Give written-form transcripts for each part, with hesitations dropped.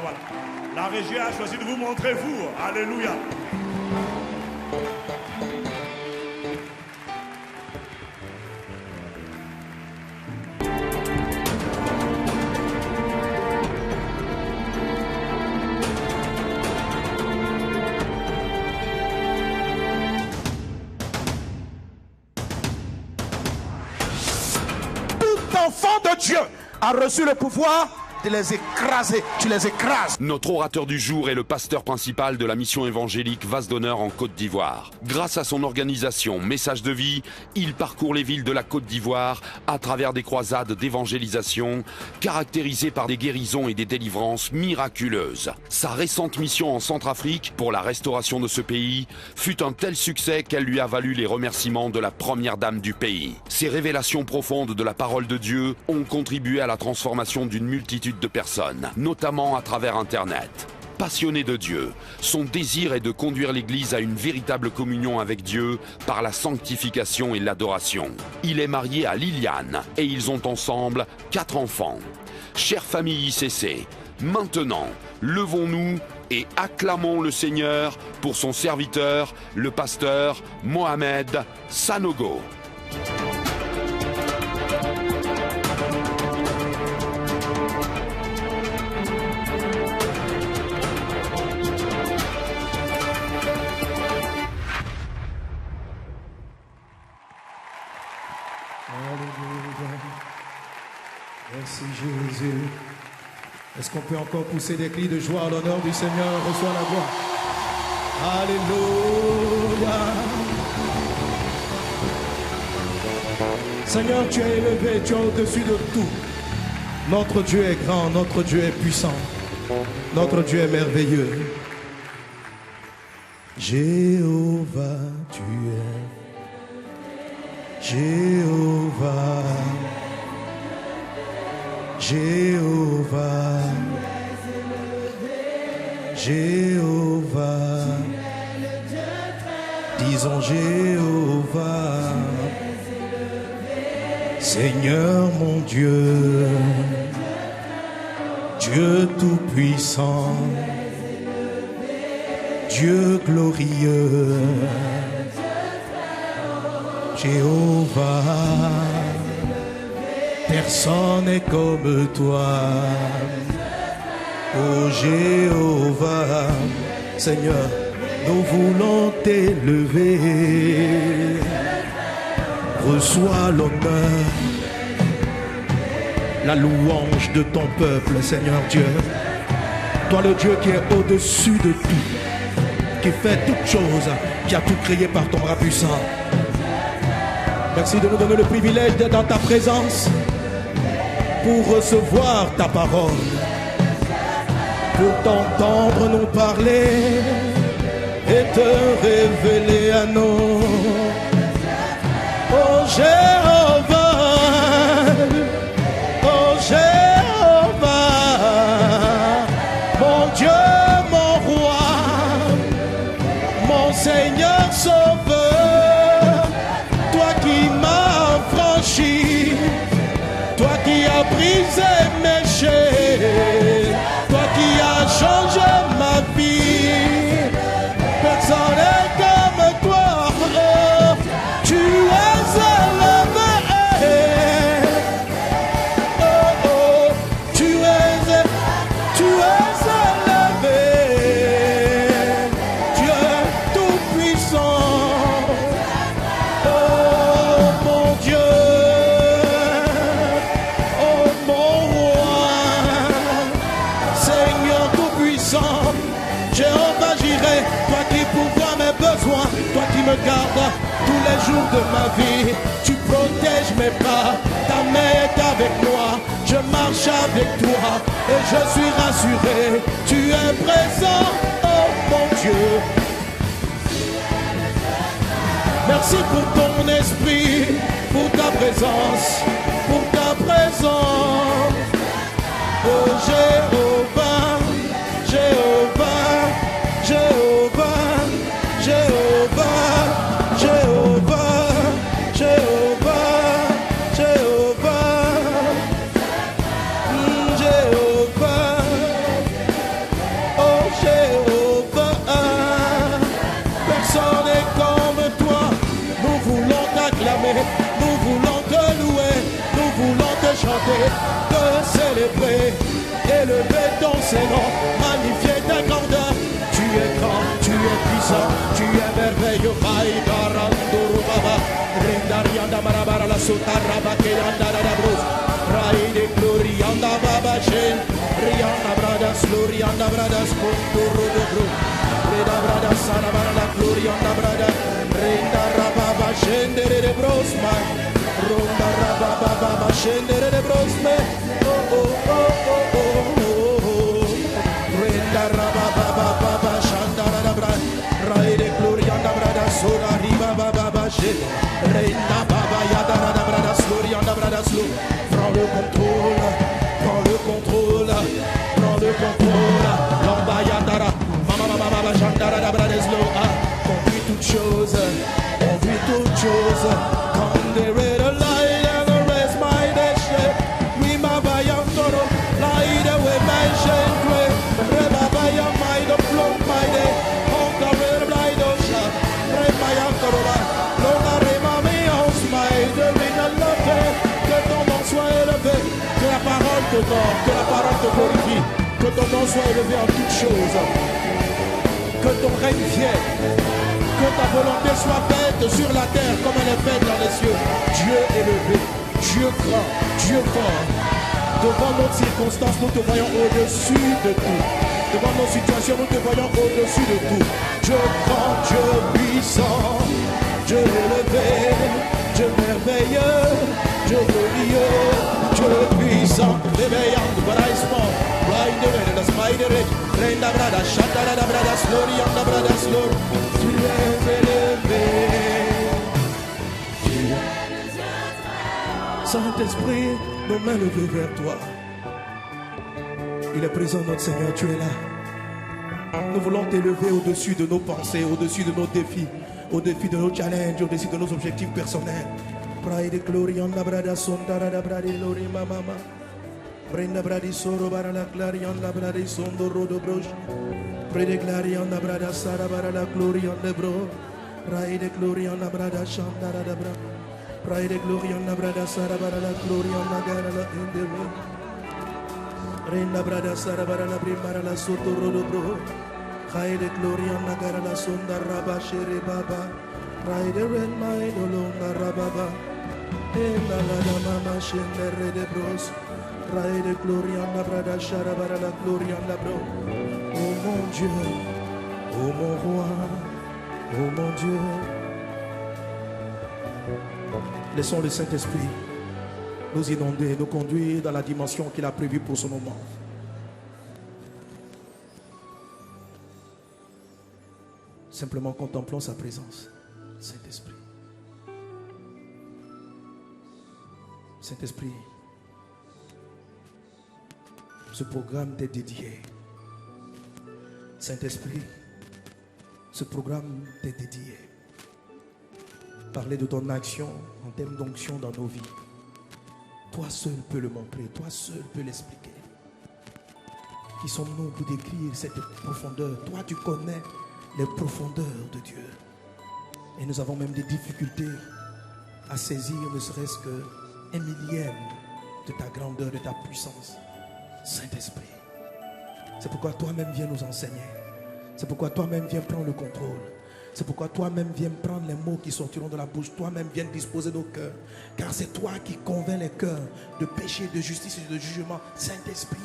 voilà. La régie a choisi de vous montrer vous. Alléluia. Tout enfant de Dieu a reçu le pouvoir de les écraser. Tu les écrases. Notre orateur du jour est le pasteur principal de la mission évangélique Vase d'Honneur en Côte d'Ivoire. Grâce à son organisation Message de vie, il parcourt les villes de la Côte d'Ivoire à travers des croisades d'évangélisation caractérisées par des guérisons et des délivrances miraculeuses. Sa récente mission en Centrafrique pour la restauration de ce pays fut un tel succès qu'elle lui a valu les remerciements de la première dame du pays. Ces révélations profondes de la parole de Dieu ont contribué à la transformation d'une multitude de personnes, notamment à travers Internet. Passionné de Dieu, son désir est de conduire l'Église à une véritable communion avec Dieu par la sanctification et l'adoration. Il est marié à Liliane et ils ont ensemble 4 enfants. Chère famille ICC, maintenant, levons-nous et acclamons le Seigneur pour son serviteur, le pasteur Mohamed Sanogo. Merci Jésus. Est-ce qu'on peut encore pousser des cris de joie à l'honneur du Seigneur? Reçois la gloire. Alléluia. Seigneur, tu es élevé, tu es au-dessus de tout. Notre Dieu est grand, notre Dieu est puissant. Notre Dieu est merveilleux. Jéhovah, tu es. Jéhovah. Jéhovah, Jéhovah, disons Jéhovah, Seigneur mon Dieu, Dieu tout-puissant, Dieu glorieux, Jéhovah. Personne n'est comme toi, ô Jéhovah. Seigneur, nous voulons t'élever. Reçois l'honneur, la louange de ton peuple, Seigneur Dieu. Toi le Dieu qui est au-dessus de tout, qui fait toutes choses, qui a tout créé par ton bras puissant. Merci de nous donner le privilège d'être dans ta présence, pour recevoir ta parole, pour t'entendre nous parler et te révéler à nous. Oh Jéhovah, oh Jéhovah, mon Dieu, mon roi, mon Seigneur sauveur, toi qui m'as affranchi, toi qui as brisé mes chaînes, toi qui as changé ma vie, personne n'est comme toi, oh, tu es élevé, oh, oh, tu es élevé, Dieu tout-puissant, oh mon Dieu. Jéhovah Jireh, toi qui pourvois mes besoins, toi qui me gardes tous les jours de ma vie, tu protèges mes pas, ta main est avec moi, je marche avec toi et je suis rassuré, tu es présent, oh mon Dieu. Merci pour ton esprit, pour ta présence, oh Jéhovah, Jéhovah, Jéhovah, Jéhovah, Jéhovah, Jéhovah, Jéhovah, Jéhovah, de célébrer, élever ton Seigneur, magnifier ta grandeur. Tu es grand, tu es puissant, tu es merveilleux. Baïdarandoro Baba, Rendarianda Marabara la Sotaraba, Kayanda la Brose, Raide Glorianda Baba Chen, Rianda Bradas, Glorianda Bradas, Condoro de Bro, Reda Bradas, Sarabara la Glorianda Bradas, Renda Rababa Chen de Brosma, Ronda Rababa Chen de Brosme, oh oh oh oh oh oh, Renda Rababa Shandara Bra, Raide Glorianda Bradas, Sora Riba Baba Chen, Renda Baba Yadara Bradas, Glorianda Bradas, prends le contrôle, prends le contrôle, prends le contrôle, Lamba Yadara, Mama Shandara Bradas, on vit toutes choses, on vit toutes choses, quand there is a light and the rest my nation, we Baba Yandoro, light away my shame, Baba Yamai, the flow my day, on the red light ocean, Reba Yandoro, Lona Rema me house, my the love, que ton nom soit élevé, que la parole te donne, que la parole te glorifie, que ton nom soit élevé en toutes choses, que ton règne vienne, que ta volonté soit faite sur la terre comme elle est faite dans les cieux. Dieu élevé, Dieu grand, Dieu fort. Devant nos circonstances, nous te voyons au-dessus de tout. Devant nos situations, nous te voyons au-dessus de tout. Dieu grand, Dieu puissant, Dieu élevé, Dieu merveilleux, Dieu glorieux, Dieu puissant, réveillant, baraissement, blind, the spider, Renda brada, Shandara brada, Slori, Yanda brada, Slor, tu es élevé. Saint-Esprit, nos mains levées vers toi. Il est présent, notre Seigneur, tu es là. Nous voulons t'élever au-dessus de nos pensées, au-dessus de nos défis, au-dessus de nos challenges, au-dessus de nos objectifs personnels. Pride, glory, Yanda brada, Sondara brada, Lori, mama. Brenda bradi soro bara la clarion la bradi sondo rodo broche. Prede clarion la brada sara bara la glorion de bro. Raide glorion la brada chandara da bra. Raide glorion la brada sara bara la glorion la gara la inde bro. Renda brada sara bara la primara la soto rodo bro. Raide glorion la gara la sonda raba shere baba. Raide ren mai dolonga rababa. Enda la da mama shendere de bros. Rae de gloria la brada charabara la gloria la bro. Oh mon Dieu, oh mon roi, oh mon Dieu. Laissons le Saint-Esprit nous inonder, nous conduire dans la dimension qu'il a prévue pour ce moment. Simplement contemplons sa présence. Saint-Esprit. Saint-Esprit. Ce programme t'est dédié. Saint-Esprit, ce programme t'est dédié. Parler de ton action en termes d'onction dans nos vies. Toi seul peux le montrer, toi seul peux l'expliquer. Qui sommes-nous pour décrire cette profondeur? Toi tu connais les profondeurs de Dieu. Et nous avons même des difficultés à saisir ne serait-ce qu'un millième de ta grandeur, de ta puissance. Saint-Esprit, c'est pourquoi toi-même viens nous enseigner. C'est pourquoi toi-même viens prendre le contrôle. C'est pourquoi toi-même viens prendre les mots qui sortiront de la bouche. Toi-même viens disposer nos cœurs. Car c'est toi qui convaincs les cœurs de péché, de justice et de jugement. Saint-Esprit,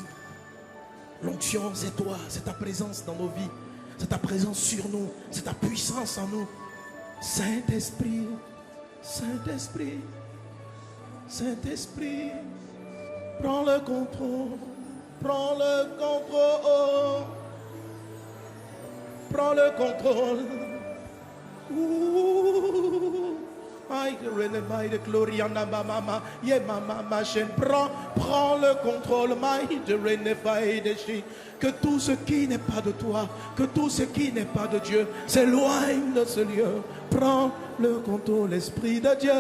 l'onction c'est toi, c'est ta présence dans nos vies. C'est ta présence sur nous, c'est ta puissance en nous. Saint-Esprit, Saint-Esprit, Saint-Esprit, prends le contrôle. Prends le contrôle. Prends le contrôle. Prends le contrôle. Que tout ce qui n'est pas de toi, que tout ce qui n'est pas de Dieu s'éloigne de ce lieu. Prends le contrôle, l'Esprit de Dieu.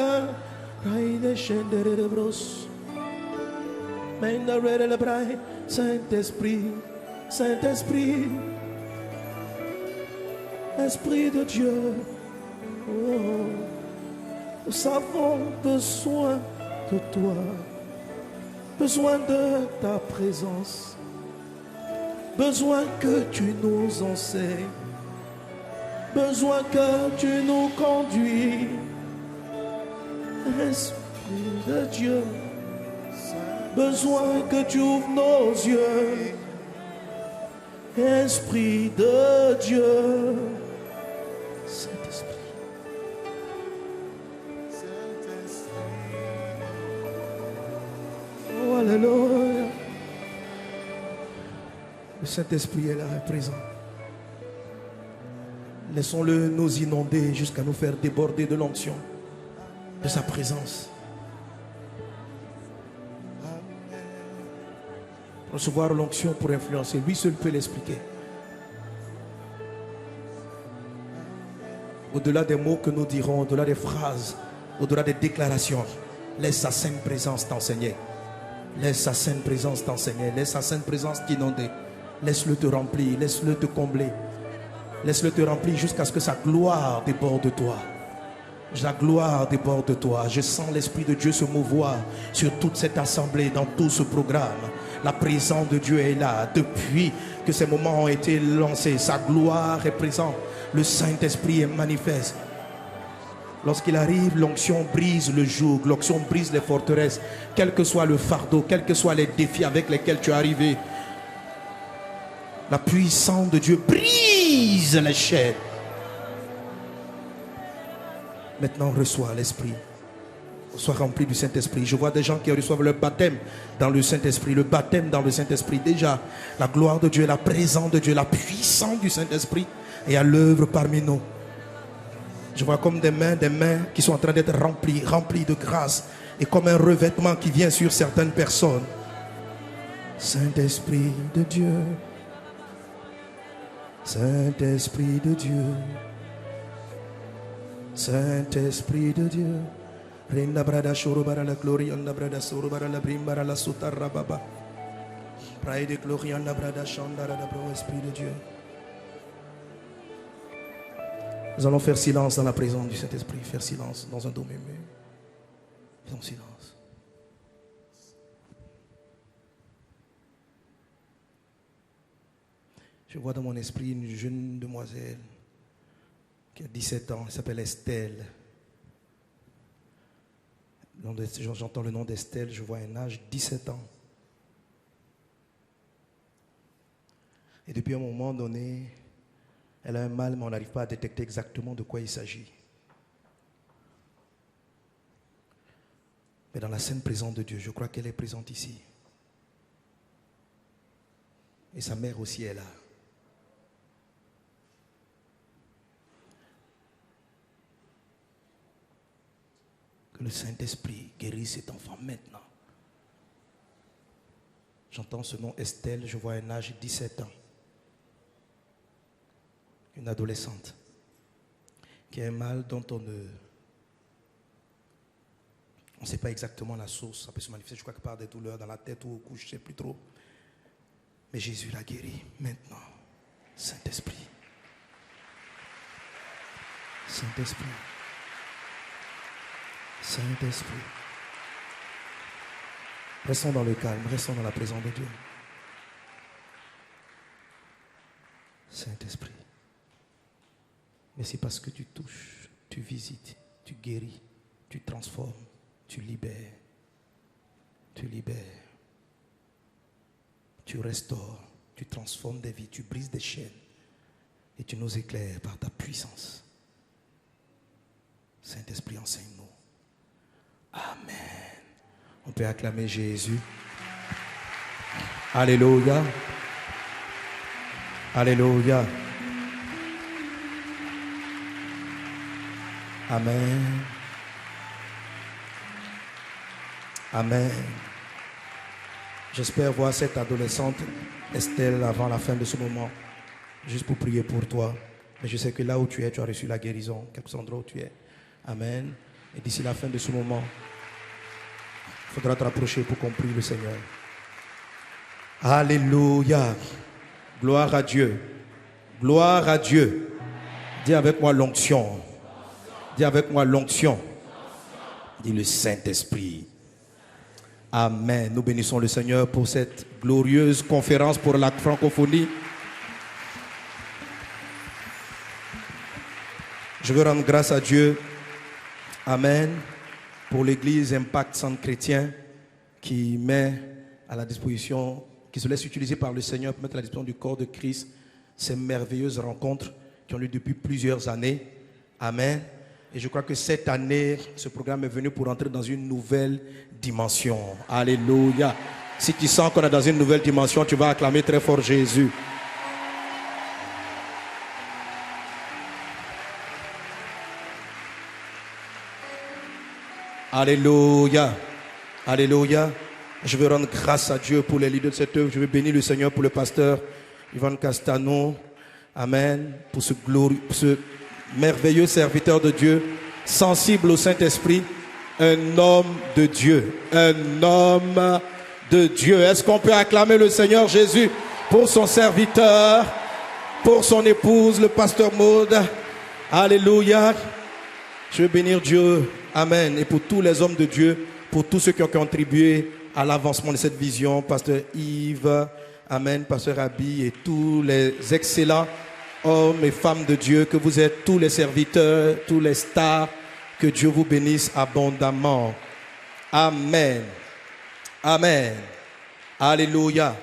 Saint-Esprit, Saint-Esprit, Esprit de Dieu, oh, nous avons besoin de toi. besoin de ta présence, besoin que tu nous enseignes, besoin que tu nous conduis. Esprit de Dieu, besoin que tu ouvres nos yeux. Esprit de Dieu, Saint-Esprit. Oh, alléluia. Le Saint-Esprit est là, est présent. Laissons-le nous inonder jusqu'à nous faire déborder de l'onction, de sa présence. Recevoir l'onction pour influencer, lui seul peut l'expliquer. Au-delà des mots que nous dirons, au-delà des phrases, au-delà des déclarations, laisse sa sainte présence t'enseigner. Laisse sa sainte présence t'enseigner. Laisse sa sainte présence t'inonder. Laisse-le te remplir, laisse-le te combler. Laisse-le te remplir jusqu'à ce que sa gloire déborde de toi. La gloire déborde de toi. Je sens l'Esprit de Dieu se mouvoir sur toute cette assemblée, dans tout ce programme. La présence de Dieu est là. Depuis que ces moments ont été lancés, sa gloire est présente. Le Saint-Esprit est manifeste. Lorsqu'il arrive, l'onction brise le joug, l'onction brise les forteresses. Quel que soit le fardeau, quels que soient les défis avec lesquels tu es arrivé, la puissance de Dieu brise les chaînes. Maintenant, reçois l'Esprit. Sois rempli du Saint-Esprit. Je vois des gens qui reçoivent le baptême dans le Saint-Esprit. Le baptême dans le Saint-Esprit. Déjà, la gloire de Dieu, la présence de Dieu, la puissance du Saint-Esprit est à l'œuvre parmi nous. Je vois comme des mains qui sont en train d'être remplies de grâce. Et comme un revêtement qui vient sur certaines personnes. Saint-Esprit de Dieu. Saint-Esprit de Dieu. Saint-Esprit de Dieu. Rinda brada shurubara la gloria anda brada surubara la brimbara la sutarra baba. Praille de gloria anda brada chandara la bro Esprit de Dieu. Nous allons faire silence dans la présence du Saint-Esprit. Faire silence dans un dos mémé. Faisons silence. Je vois dans mon esprit une jeune demoiselle qui a 17 ans. Elle s'appelle Estelle. J'entends le nom d'Estelle. Je vois un âge 17 ans. Et depuis un moment donné, elle a un mal, mais on n'arrive pas à détecter exactement de quoi il s'agit. Mais dans la sainte présence de Dieu, je crois qu'elle est présente ici. Et sa mère aussi est là. Que le Saint-Esprit guérisse cet enfant maintenant. J'entends ce nom Estelle, je vois un âge de 17 ans. Une adolescente qui a un mal dont on ne sait pas exactement la source. Ça peut se manifester, je crois que par des douleurs dans la tête ou au cou, je ne sais plus trop. Mais Jésus l'a guéri. Maintenant, Saint-Esprit. Saint-Esprit. Saint-Esprit. Restons dans le calme, restons dans la présence de Dieu. Saint-Esprit. Merci parce que tu touches, tu visites, tu guéris, tu transformes, tu libères, tu restaures, tu transformes des vies, tu brises des chaînes et tu nous éclaires par ta puissance. Saint-Esprit, enseigne-nous. Amen. On peut acclamer Jésus. Alléluia. Alléluia. Amen. Amen. J'espère voir cette adolescente Estelle avant la fin de ce moment, juste pour prier pour toi. Mais je sais que là où tu es, tu as reçu la guérison, quel que soit l'endroit où tu es. Amen. Et d'ici la fin de ce moment, il faudra te rapprocher pour qu'on prie le Seigneur. Alléluia. Gloire à Dieu. Gloire à Dieu. Dis avec moi l'onction. Dis avec moi l'onction. Dis le Saint-Esprit. Amen. Nous bénissons le Seigneur pour cette glorieuse conférence pour la francophonie. Je veux rendre grâce à Dieu. Amen. Pour l'église Impact Centre Chrétien qui met à la disposition, qui se laisse utiliser par le Seigneur pour mettre à la disposition du corps de Christ ces merveilleuses rencontres qui ont lieu depuis plusieurs années. Amen. Et je crois que cette année, ce programme est venu pour entrer dans une nouvelle dimension. Alléluia. Si tu sens qu'on est dans une nouvelle dimension, tu vas acclamer très fort Jésus. Alléluia. Alléluia. Je veux rendre grâce à Dieu pour les leaders de cette œuvre. Je veux bénir le Seigneur pour le pasteur Yvan Castano. Amen. Pour ce merveilleux serviteur de Dieu, sensible au Saint-Esprit, un homme de Dieu. Un homme de Dieu. Est-ce qu'on peut acclamer le Seigneur Jésus pour son serviteur, pour son épouse, le pasteur Maud? Alléluia. Je veux bénir Dieu. Amen. Et pour tous les hommes de Dieu, pour tous ceux qui ont contribué à l'avancement de cette vision, pasteur Yves, amen, pasteur Abi et tous les excellents hommes et femmes de Dieu que vous êtes, tous les serviteurs, tous les stars, que Dieu vous bénisse abondamment. Amen. Amen. Alléluia.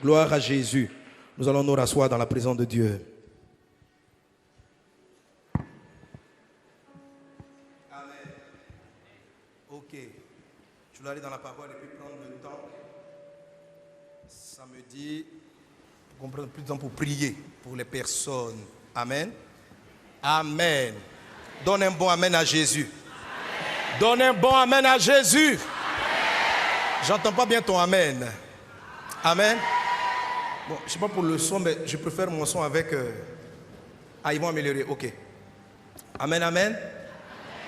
Gloire à Jésus. Nous allons nous rasseoir dans la présence de Dieu. Je voulais aller dans la parole et puis prendre le temps. Ça me dit qu'on prenne plus de temps pour prier pour les personnes. Amen. Amen. Donne un bon amen à Jésus. Amen. Donne un bon amen à Jésus. Amen. J'entends pas bien ton amen. Amen. Bon, je ne sais pas pour le son, mais je préfère mon son avec... Ah, ils vont améliorer. Ok. Amen, amen.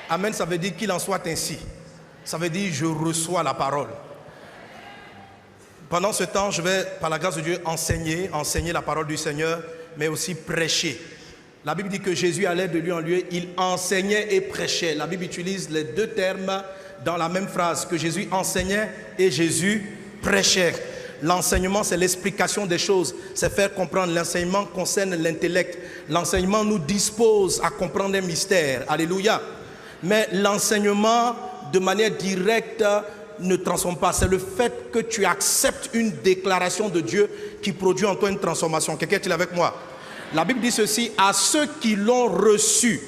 Amen, ça veut dire qu'il en soit ainsi. Ça veut dire je reçois la parole. Pendant ce temps, je vais, par la grâce de Dieu, enseigner la parole du Seigneur, mais aussi prêcher. La Bible dit que Jésus allait de lieu en lieu, il enseignait et prêchait. La Bible utilise les deux termes dans la même phrase, que Jésus enseignait et Jésus prêchait. L'enseignement, c'est l'explication des choses, c'est faire comprendre. L'enseignement concerne l'intellect. L'enseignement nous dispose à comprendre un mystère. Alléluia. Mais l'enseignement, de manière directe, ne transforme pas. C'est le fait que tu acceptes une déclaration de Dieu qui produit en toi une transformation. Quelqu'un est-il avec moi? La Bible dit ceci: à ceux qui l'ont reçu,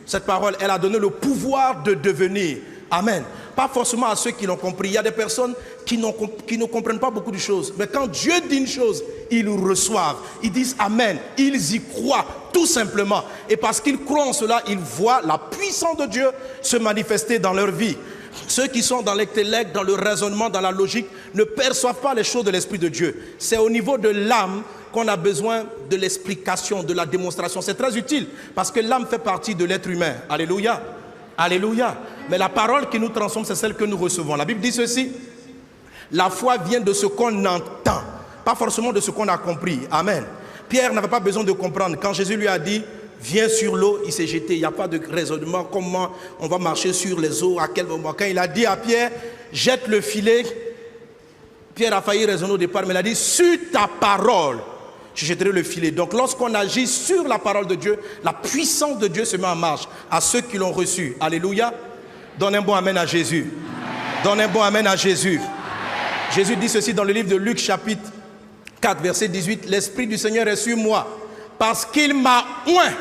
cette parole, elle a donné le pouvoir de devenir. Amen. Pas forcément à ceux qui l'ont compris. Il y a des personnes qui ne comprennent pas beaucoup de choses. Mais quand Dieu dit une chose, ils reçoivent. Ils disent Amen. Ils y croient, tout simplement. Et parce qu'ils croient en cela, ils voient la puissance de Dieu se manifester dans leur vie. Ceux qui sont dans l'intellect, dans le raisonnement, dans la logique, ne perçoivent pas les choses de l'Esprit de Dieu. C'est au niveau de l'âme qu'on a besoin de l'explication, de la démonstration. C'est très utile parce que l'âme fait partie de l'être humain. Alléluia. Alléluia. Mais la parole qui nous transforme, c'est celle que nous recevons. La Bible dit ceci: la foi vient de ce qu'on entend, pas forcément de ce qu'on a compris. Amen. Pierre n'avait pas besoin de comprendre. Quand Jésus lui a dit viens sur l'eau, il s'est jeté. Il n'y a pas de raisonnement. Comment on va marcher sur les eaux, à quel moment? Quand il a dit à Pierre jette le filet, Pierre a failli raisonner au départ, mais il a dit sur ta parole je jetterai le filet. Donc lorsqu'on agit sur la parole de Dieu, la puissance de Dieu se met en marche à ceux qui l'ont reçu. Alléluia. Donne un bon amen à Jésus. Amen. Donne un bon amen à Jésus. Amen. Jésus dit ceci dans le livre de Luc chapitre 4 verset 18. L'Esprit du Seigneur est sur moi parce qu'il m'a oint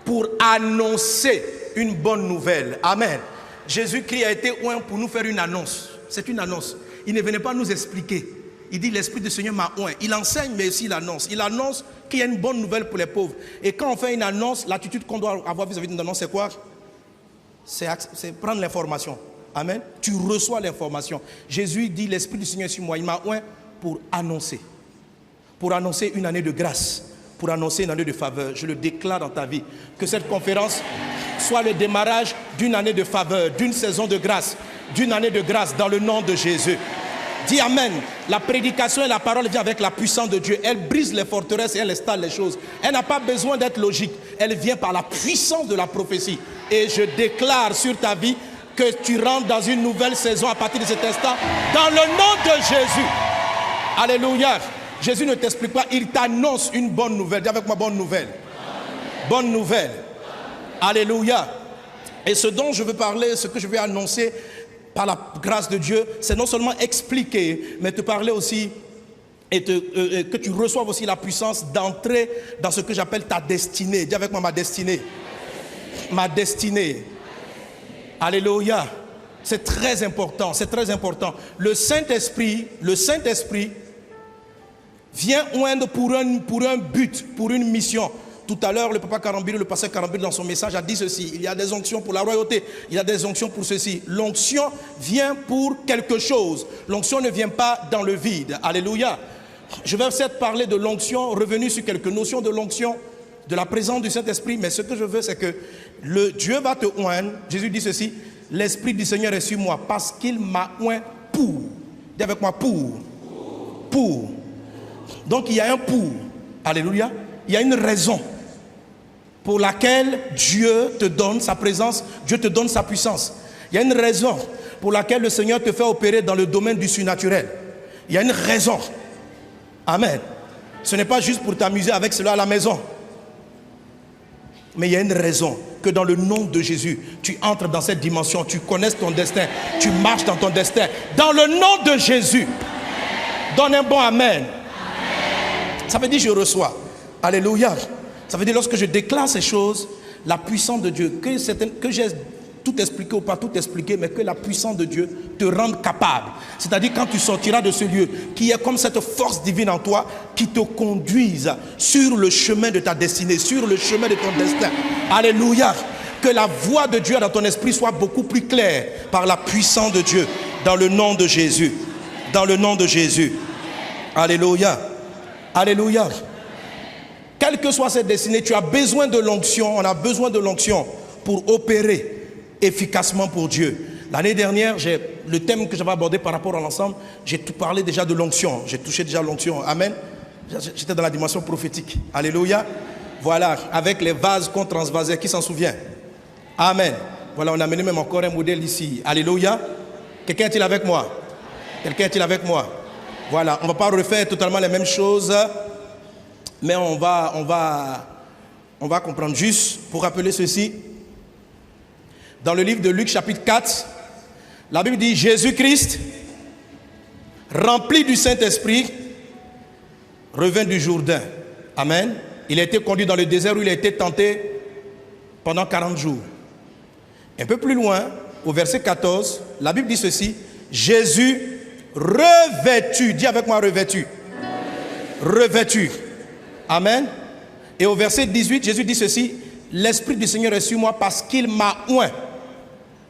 pour annoncer une bonne nouvelle. Amen. Jésus-Christ a été oint pour nous faire une annonce. C'est une annonce. Il ne venait pas nous expliquer. Il dit l'Esprit du Seigneur m'a oint. Il enseigne mais aussi il annonce. Il annonce qu'il y a une bonne nouvelle pour les pauvres. Et quand on fait une annonce, l'attitude qu'on doit avoir vis-à-vis d'une annonce, c'est quoi? C'est prendre l'information. Amen. Tu reçois l'information. Jésus dit l'Esprit du Seigneur est sur moi. Il m'a oint pour annoncer. Pour annoncer une année de grâce. Pour annoncer une année de faveur. Je le déclare dans ta vie. Que cette conférence soit le démarrage d'une année de faveur, d'une saison de grâce, d'une année de grâce dans le nom de Jésus. Dis Amen. La prédication et la parole vient avec la puissance de Dieu. Elle brise les forteresses et elle installe les choses. Elle n'a pas besoin d'être logique. Elle vient par la puissance de la prophétie. Et je déclare sur ta vie que tu rentres dans une nouvelle saison à partir de cet instant, dans le nom de Jésus. Alléluia. Jésus ne t'explique pas, il t'annonce une bonne nouvelle. Dis avec moi, bonne nouvelle. Bonne nouvelle. Alléluia. Et ce dont je veux parler, ce que je vais annoncer par la grâce de Dieu, c'est non seulement expliquer, mais te parler aussi et que tu reçoives aussi la puissance d'entrer dans ce que j'appelle ta destinée. Dis avec moi, ma destinée. Ma destinée. Alléluia. C'est très important, c'est très important. Le Saint-Esprit vient oindre pour un but, pour une mission. Tout à l'heure, le papa Karambir, le pasteur Karambir, dans son message, a dit ceci. Il y a des onctions pour la royauté. Il y a des onctions pour ceci. L'onction vient pour quelque chose. L'onction ne vient pas dans le vide. Alléluia. Je vais certes parler de l'onction, revenir sur quelques notions de l'onction, de la présence du Saint-Esprit. Mais ce que je veux, c'est que Dieu va te oindre. Jésus dit ceci. L'Esprit du Seigneur est sur moi parce qu'il m'a oint pour. Dis avec moi, pour. Donc il y a un pour. Alléluia. Il y a une raison pour laquelle Dieu te donne sa présence, Dieu te donne sa puissance. Il y a une raison pour laquelle le Seigneur te fait opérer dans le domaine du surnaturel. Il y a une raison. Amen. Ce n'est pas juste pour t'amuser avec cela à la maison. Mais il y a une raison que dans le nom de Jésus, tu entres dans cette dimension, tu connais ton destin, tu marches dans ton destin. Dans le nom de Jésus. Donne un bon amen. Ça veut dire je reçois. Alléluia. Ça veut dire lorsque je déclare ces choses, la puissance de Dieu, que j'ai tout expliqué ou pas tout expliqué, mais que la puissance de Dieu te rende capable. C'est-à-dire quand tu sortiras de ce lieu, qu'il y ait comme cette force divine en toi qui te conduise sur le chemin de ta destinée, sur le chemin de ton destin. Alléluia. Que la voix de Dieu dans ton esprit soit beaucoup plus claire par la puissance de Dieu. Dans le nom de Jésus. Dans le nom de Jésus. Alléluia. Alléluia. Quelle que soit cette destinée, tu as besoin de l'onction. On a besoin de l'onction pour opérer efficacement pour Dieu. L'année dernière, le thème que j'avais abordé par rapport à l'ensemble, j'ai tout parlé déjà de l'onction. J'ai touché déjà l'onction. Amen. J'étais dans la dimension prophétique. Alléluia. Voilà, avec les vases qu'on transvasait. Qui s'en souvient? Amen. Voilà, on a mené même encore un modèle ici. Alléluia. Quelqu'un est-il avec moi? Quelqu'un est-il avec moi? Voilà, on ne va pas refaire totalement les mêmes choses, mais on va comprendre juste pour rappeler ceci. Dans le livre de Luc chapitre 4, la Bible dit Jésus-Christ, rempli du Saint-Esprit, revint du Jourdain. Amen. Il a été conduit dans le désert où il a été tenté pendant 40 jours. Un peu plus loin, au verset 14, la Bible dit ceci. Jésus revêtu, dis avec moi revêtu. Revêtu. Amen. Et au verset 18, Jésus dit ceci. L'Esprit du Seigneur est sur moi parce qu'il m'a oint.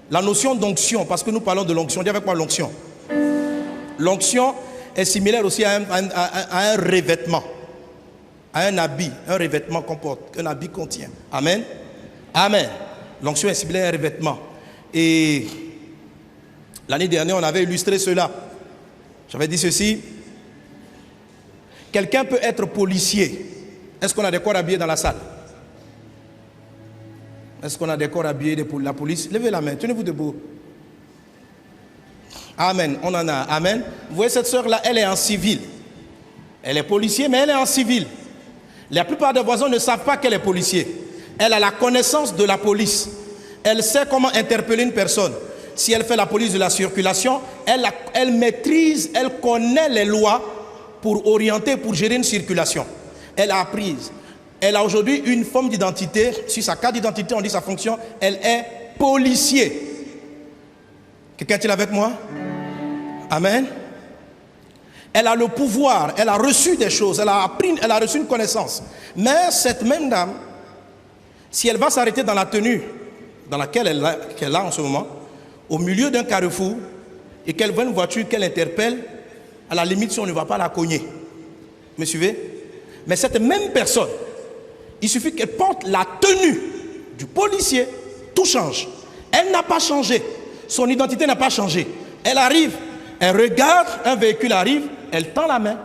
La notion d'onction, parce que nous parlons de l'onction. Dis avec moi l'onction. L'onction est similaire aussi à un revêtement. À un habit. Un revêtement comporte, qu'un habit contient. Amen. Amen. L'onction est similaire à un revêtement. Et l'année dernière, on avait illustré cela. J'avais dit ceci. Quelqu'un peut être policier. Est-ce qu'on a des corps habillés dans la salle? Est-ce qu'on a des corps habillés de la police? Levez la main, tenez-vous debout. Amen, on en a. Amen. Vous voyez cette soeur-là, elle est en civil. Elle est policier, mais elle est en civil. La plupart des voisins ne savent pas qu'elle est policier. Elle a la connaissance de la police. Elle sait comment interpeller une personne. Si elle fait la police de la circulation, elle maîtrise, elle connaît les lois pour orienter, pour gérer une circulation. Elle a appris. Elle a aujourd'hui une forme d'identité. Sur sa carte d'identité, on dit sa fonction. Elle est policier. Quelqu'un est-il avec moi? Amen. Elle a le pouvoir. Elle a reçu des choses. Elle a appris, elle a reçu une connaissance. Mais cette même dame, si elle va s'arrêter dans la tenue dans laquelle elle a en ce moment, au milieu d'un carrefour, et qu'elle voit une voiture qu'elle interpelle, à la limite, si on ne va pas la cogner. Me suivez? Mais cette même personne, il suffit qu'elle porte la tenue du policier, tout change. Elle n'a pas changé. Son identité n'a pas changé. Elle arrive, elle regarde, un véhicule arrive, elle tend la main,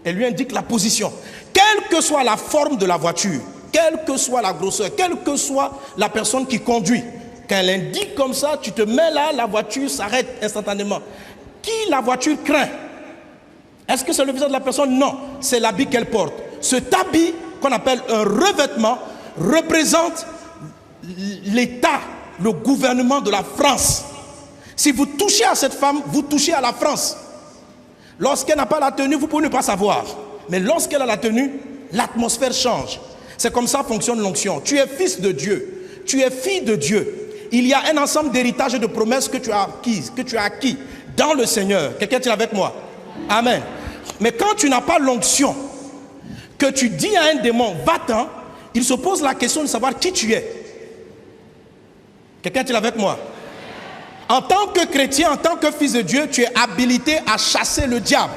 elle lui indique la position. Quelle que soit la forme de la voiture, quelle que soit la grosseur, quelle que soit la personne qui conduit, Quand elle indique comme ça, tu te mets là, la voiture s'arrête instantanément. Qui la voiture craint? Est-ce que c'est le visage de la personne? Non, c'est l'habit qu'elle porte. Cet habit, qu'on appelle un revêtement, représente l'État, le gouvernement de la France. Si vous touchez à cette femme, vous touchez à la France. Lorsqu'elle n'a pas la tenue, vous pouvez ne pas savoir. Mais lorsqu'elle a la tenue, l'atmosphère change. C'est comme ça fonctionne l'onction. Tu es fils de Dieu. Tu es fille de Dieu. Il y a un ensemble d'héritages et de promesses que tu as acquis dans le Seigneur. Quelqu'un est avec moi? Amen. Mais quand tu n'as pas l'onction, que tu dis à un démon, va-t'en, il se pose la question de savoir qui tu es. Quelqu'un est avec moi? En tant que chrétien, en tant que fils de Dieu, tu es habilité à chasser le diable.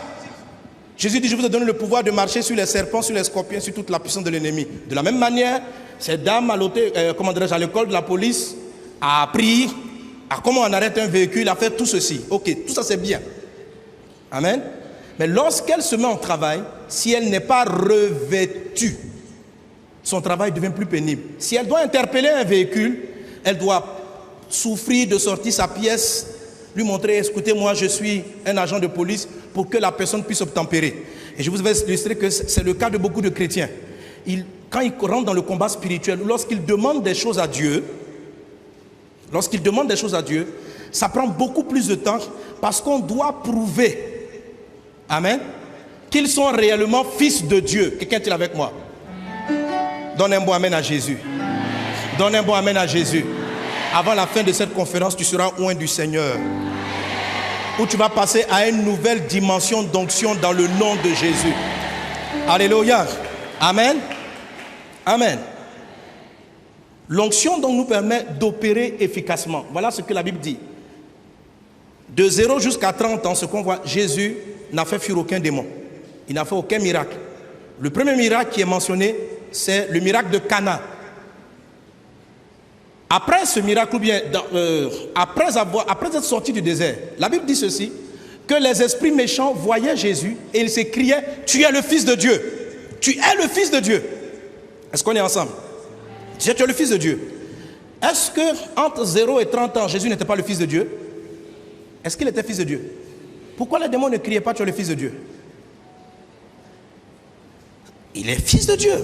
Jésus dit, je vous ai donné le pouvoir de marcher sur les serpents, sur les scorpions, sur toute la puissance de l'ennemi. De la même manière, cette dame à l'école de la police a appris à comment on arrête un véhicule, a fait tout ceci. Ok, tout ça c'est bien. Amen. Mais lorsqu'elle se met en travail, si elle n'est pas revêtue, son travail devient plus pénible. Si elle doit interpeller un véhicule, elle doit souffrir de sortir sa pièce, lui montrer, écoutez, moi je suis un agent de police, pour que la personne puisse obtempérer. Et je vous vais illustrer que c'est le cas de beaucoup de chrétiens. Quand ils rentrent dans le combat spirituel, lorsqu'ils demandent des choses à Dieu, ça prend beaucoup plus de temps parce qu'on doit prouver, amen, qu'ils sont réellement fils de Dieu. Quelqu'un est avec moi? Donne un bon amen à Jésus. Donne un bon amen à Jésus. Avant la fin de cette conférence, tu seras loin du Seigneur. Où tu vas passer à une nouvelle dimension d'onction dans le nom de Jésus. Alléluia. Amen. Amen. L'onction donc nous permet d'opérer efficacement. Voilà ce que la Bible dit. De 0 jusqu'à 30 ans, ce qu'on voit, Jésus n'a fait fuir aucun démon. Il n'a fait aucun miracle. Le premier miracle qui est mentionné, c'est le miracle de Cana. Après ce miracle, ou bien après être sorti du désert, la Bible dit ceci, que les esprits méchants voyaient Jésus et ils s'écriaient, tu es le Fils de Dieu. Tu es le Fils de Dieu. Est-ce qu'on est ensemble? Tu es le Fils de Dieu. Est-ce que entre 0 et 30 ans, Jésus n'était pas le Fils de Dieu? Est-ce qu'il était Fils de Dieu? Pourquoi les démons ne criaient pas, tu es le Fils de Dieu? Il est Fils de Dieu.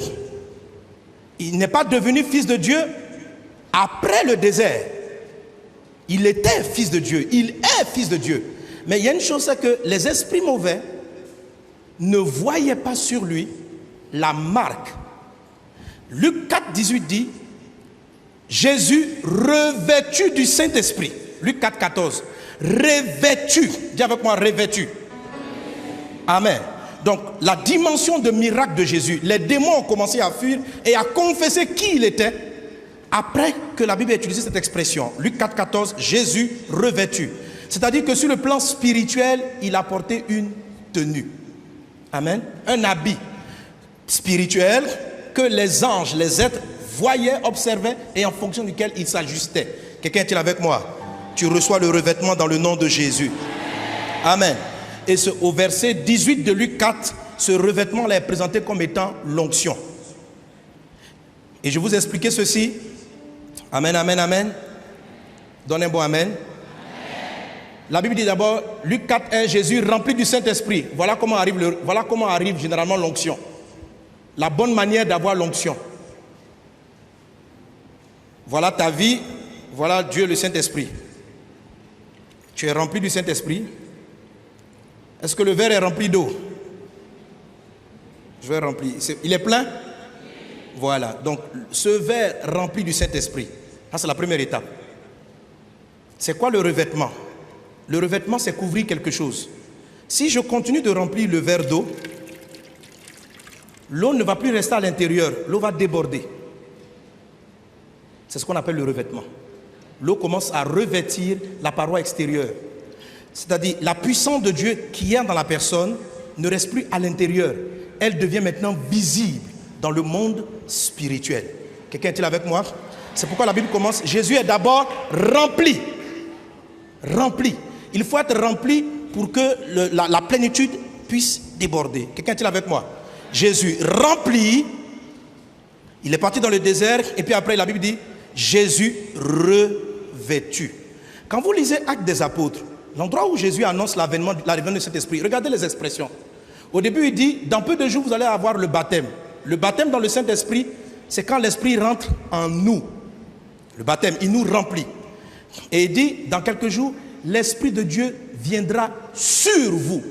Il n'est pas devenu Fils de Dieu après le désert. Il était Fils de Dieu. Il est Fils de Dieu. Mais il y a une chose, c'est que les esprits mauvais ne voyaient pas sur lui la marque. Luc 4, 18 dit, Jésus revêtu du Saint-Esprit. Luc 4, 14. Revêtu. Dis avec moi, revêtu. Amen. Donc, la dimension de miracle de Jésus, les démons ont commencé à fuir et à confesser qui il était après que la Bible ait utilisé cette expression. Luc 4, 14, Jésus revêtu. C'est-à-dire que sur le plan spirituel, il a porté une tenue. Amen. Un habit spirituel que les anges, les êtres voyaient, observaient et en fonction duquel ils s'ajustaient. Quelqu'un est-il avec moi? Tu reçois le revêtement dans le nom de Jésus. Amen. Et au verset 18 de Luc 4, ce revêtement-là est présenté comme étant l'onction. Et je vous expliquer ceci. Amen, amen, amen. Donne un bon amen. Amen. La Bible dit d'abord, Luc 4, 1, Jésus rempli du Saint-Esprit. Voilà comment arrive généralement l'onction. La bonne manière d'avoir l'onction. Voilà ta vie, voilà Dieu le Saint-Esprit. Tu es rempli du Saint-Esprit. Est-ce que le verre est rempli d'eau? Je vais remplir. Il est plein? Voilà. Donc, ce verre rempli du Saint-Esprit. Ça, c'est la première étape. C'est quoi le revêtement? Le revêtement, c'est couvrir quelque chose. Si je continue de remplir le verre d'eau, l'eau ne va plus rester à l'intérieur. L'eau va déborder. C'est ce qu'on appelle le revêtement. L'eau commence à revêtir la paroi extérieure. C'est-à-dire, la puissance de Dieu qui est dans la personne ne reste plus à l'intérieur. Elle devient maintenant visible dans le monde spirituel. Quelqu'un est-il avec moi? C'est pourquoi la Bible commence. Jésus est d'abord rempli. Rempli. Il faut être rempli pour que la plénitude puisse déborder. Quelqu'un est-il avec moi? Jésus rempli. Il est parti dans le désert et puis après la Bible dit Jésus revêtu. revêtus. Quand vous lisez Actes des Apôtres, l'endroit où Jésus annonce l'avènement de cet esprit, regardez les expressions. Au début, il dit, dans peu de jours, vous allez avoir le baptême. Le baptême dans le Saint-Esprit, c'est quand l'Esprit rentre en nous. Le baptême, il nous remplit. Et il dit, dans quelques jours, l'Esprit de Dieu viendra sur vous.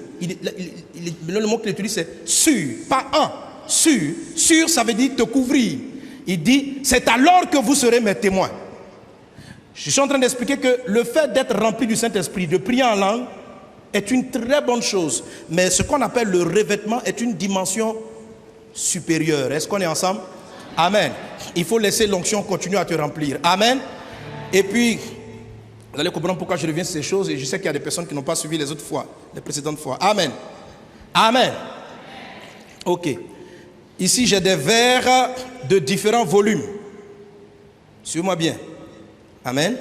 Le mot qu'il utilise, c'est sur, pas un. Sur. Sur, ça veut dire te couvrir. Il dit, c'est alors que vous serez mes témoins. Je suis en train d'expliquer que le fait d'être rempli du Saint-Esprit, de prier en langue, est une très bonne chose. Mais ce qu'on appelle le revêtement est une dimension supérieure. Est-ce qu'on est ensemble? Amen. Il faut laisser l'onction continuer à te remplir. Amen. Et puis, vous allez comprendre pourquoi je reviens sur ces choses. Et je sais qu'il y a des personnes qui n'ont pas suivi les autres fois, les précédentes fois. Amen. Amen. Ok. Ici, j'ai des verres de différents volumes. Suivez-moi bien. Amen.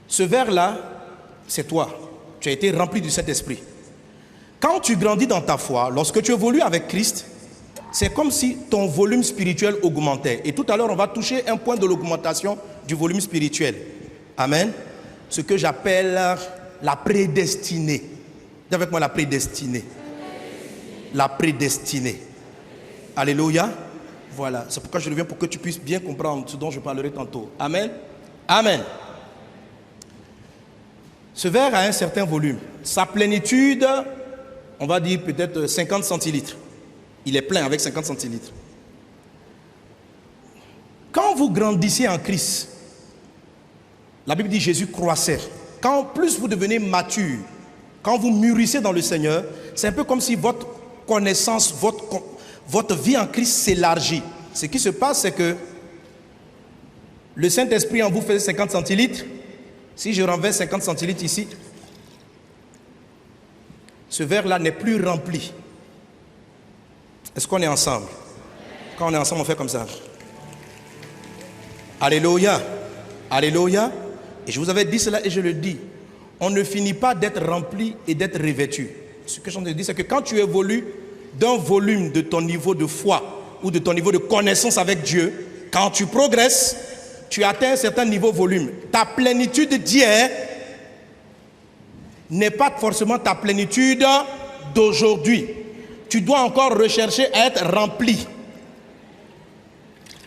Ce verre-là, c'est toi. Tu as été rempli du Saint-Esprit. Quand tu grandis dans ta foi, lorsque tu évolues avec Christ, c'est comme si ton volume spirituel augmentait. Et tout à l'heure, on va toucher un point de l'augmentation du volume spirituel. Amen. Ce que j'appelle la prédestinée. Dis avec moi la prédestinée. La prédestinée. Alléluia. Voilà. C'est pourquoi je reviens pour que tu puisses bien comprendre ce dont je parlerai tantôt. Amen. Amen. Ce verre a un certain volume. Sa plénitude, on va dire peut-être 50 centilitres. Il est plein avec 50 centilitres. Quand vous grandissez en Christ, la Bible dit Jésus croissait. Quand plus vous devenez mature, quand vous mûrissez dans le Seigneur, c'est un peu comme si votre connaissance, votre vie en Christ s'élargit. Ce qui se passe, c'est que le Saint-Esprit en vous fait 50 centilitres. Si je renverse 50 centilitres ici, ce verre-là n'est plus rempli. Est-ce qu'on est ensemble? Quand on est ensemble, on fait comme ça. Alléluia. Alléluia. Et je vous avais dit cela et je le dis. On ne finit pas d'être rempli et d'être revêtu. Ce que je te dis, c'est que quand tu évolues d'un volume de ton niveau de foi ou de ton niveau de connaissance avec Dieu, quand tu progresses, tu atteins un certain niveau de volume. Ta plénitude d'hier n'est pas forcément ta plénitude d'aujourd'hui. Tu dois encore rechercher à être rempli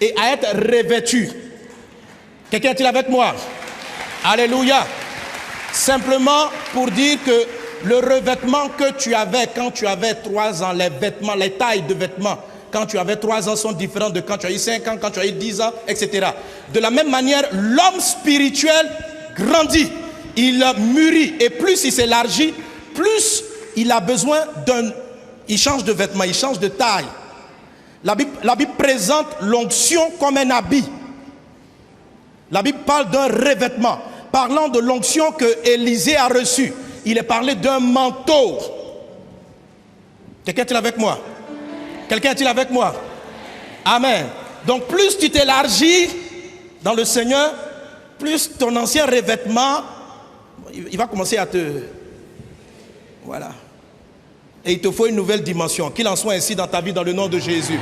et à être revêtu. Quelqu'un est-il avec moi? Alléluia. Simplement pour dire que le revêtement que tu avais quand tu avais 3 ans, les vêtements, les tailles de vêtements, quand tu avais 3 ans sont différentes de quand tu as eu 5 ans, quand tu as eu 10 ans, etc. De la même manière, l'homme spirituel grandit, il mûrit et plus il s'élargit, plus il a besoin il change de vêtements, il change de taille. La Bible présente l'onction comme un habit. La Bible parle d'un revêtement. Parlant de l'onction que Élisée a reçue, il est parlé d'un manteau. Quelqu'un est-il avec moi? Quelqu'un est-il avec moi? Amen. Donc plus tu t'élargis dans le Seigneur, plus ton ancien revêtement, il va commencer à te... Voilà. Et il te faut une nouvelle dimension. Qu'il en soit ainsi dans ta vie, dans le nom de Jésus.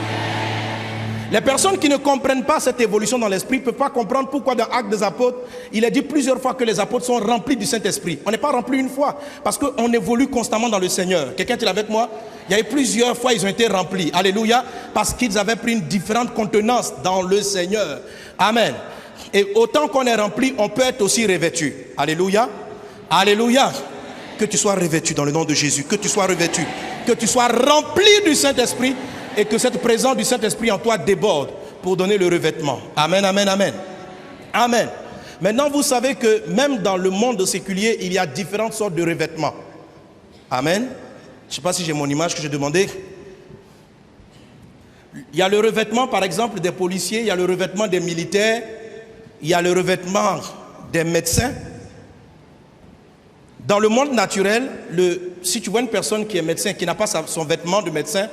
Les personnes qui ne comprennent pas cette évolution dans l'esprit ne peuvent pas comprendre pourquoi dans Actes des Apôtres, il est dit plusieurs fois que les apôtres sont remplis du Saint-Esprit. On n'est pas remplis une fois, parce qu'on évolue constamment dans le Seigneur. Quelqu'un est avec moi? Il y a eu plusieurs fois, ils ont été remplis. Alléluia. Parce qu'ils avaient pris une différente contenance dans le Seigneur. Amen. Et autant qu'on est rempli, on peut être aussi revêtu. Alléluia. Alléluia. Que tu sois revêtu dans le nom de Jésus. Que tu sois revêtu. Que tu sois rempli du Saint-Esprit. Et que cette présence du Saint-Esprit en toi déborde pour donner le revêtement. Amen, amen, amen. Amen. Maintenant, vous savez que même dans le monde séculier, il y a différentes sortes de revêtements. Amen. Je ne sais pas si j'ai mon image que j'ai demandé. Il y a le revêtement, par exemple, des policiers. Il y a le revêtement des militaires. Il y a le revêtement des médecins. Dans le monde naturel, si tu vois une personne qui est médecin, qui n'a pas son vêtement de médecin,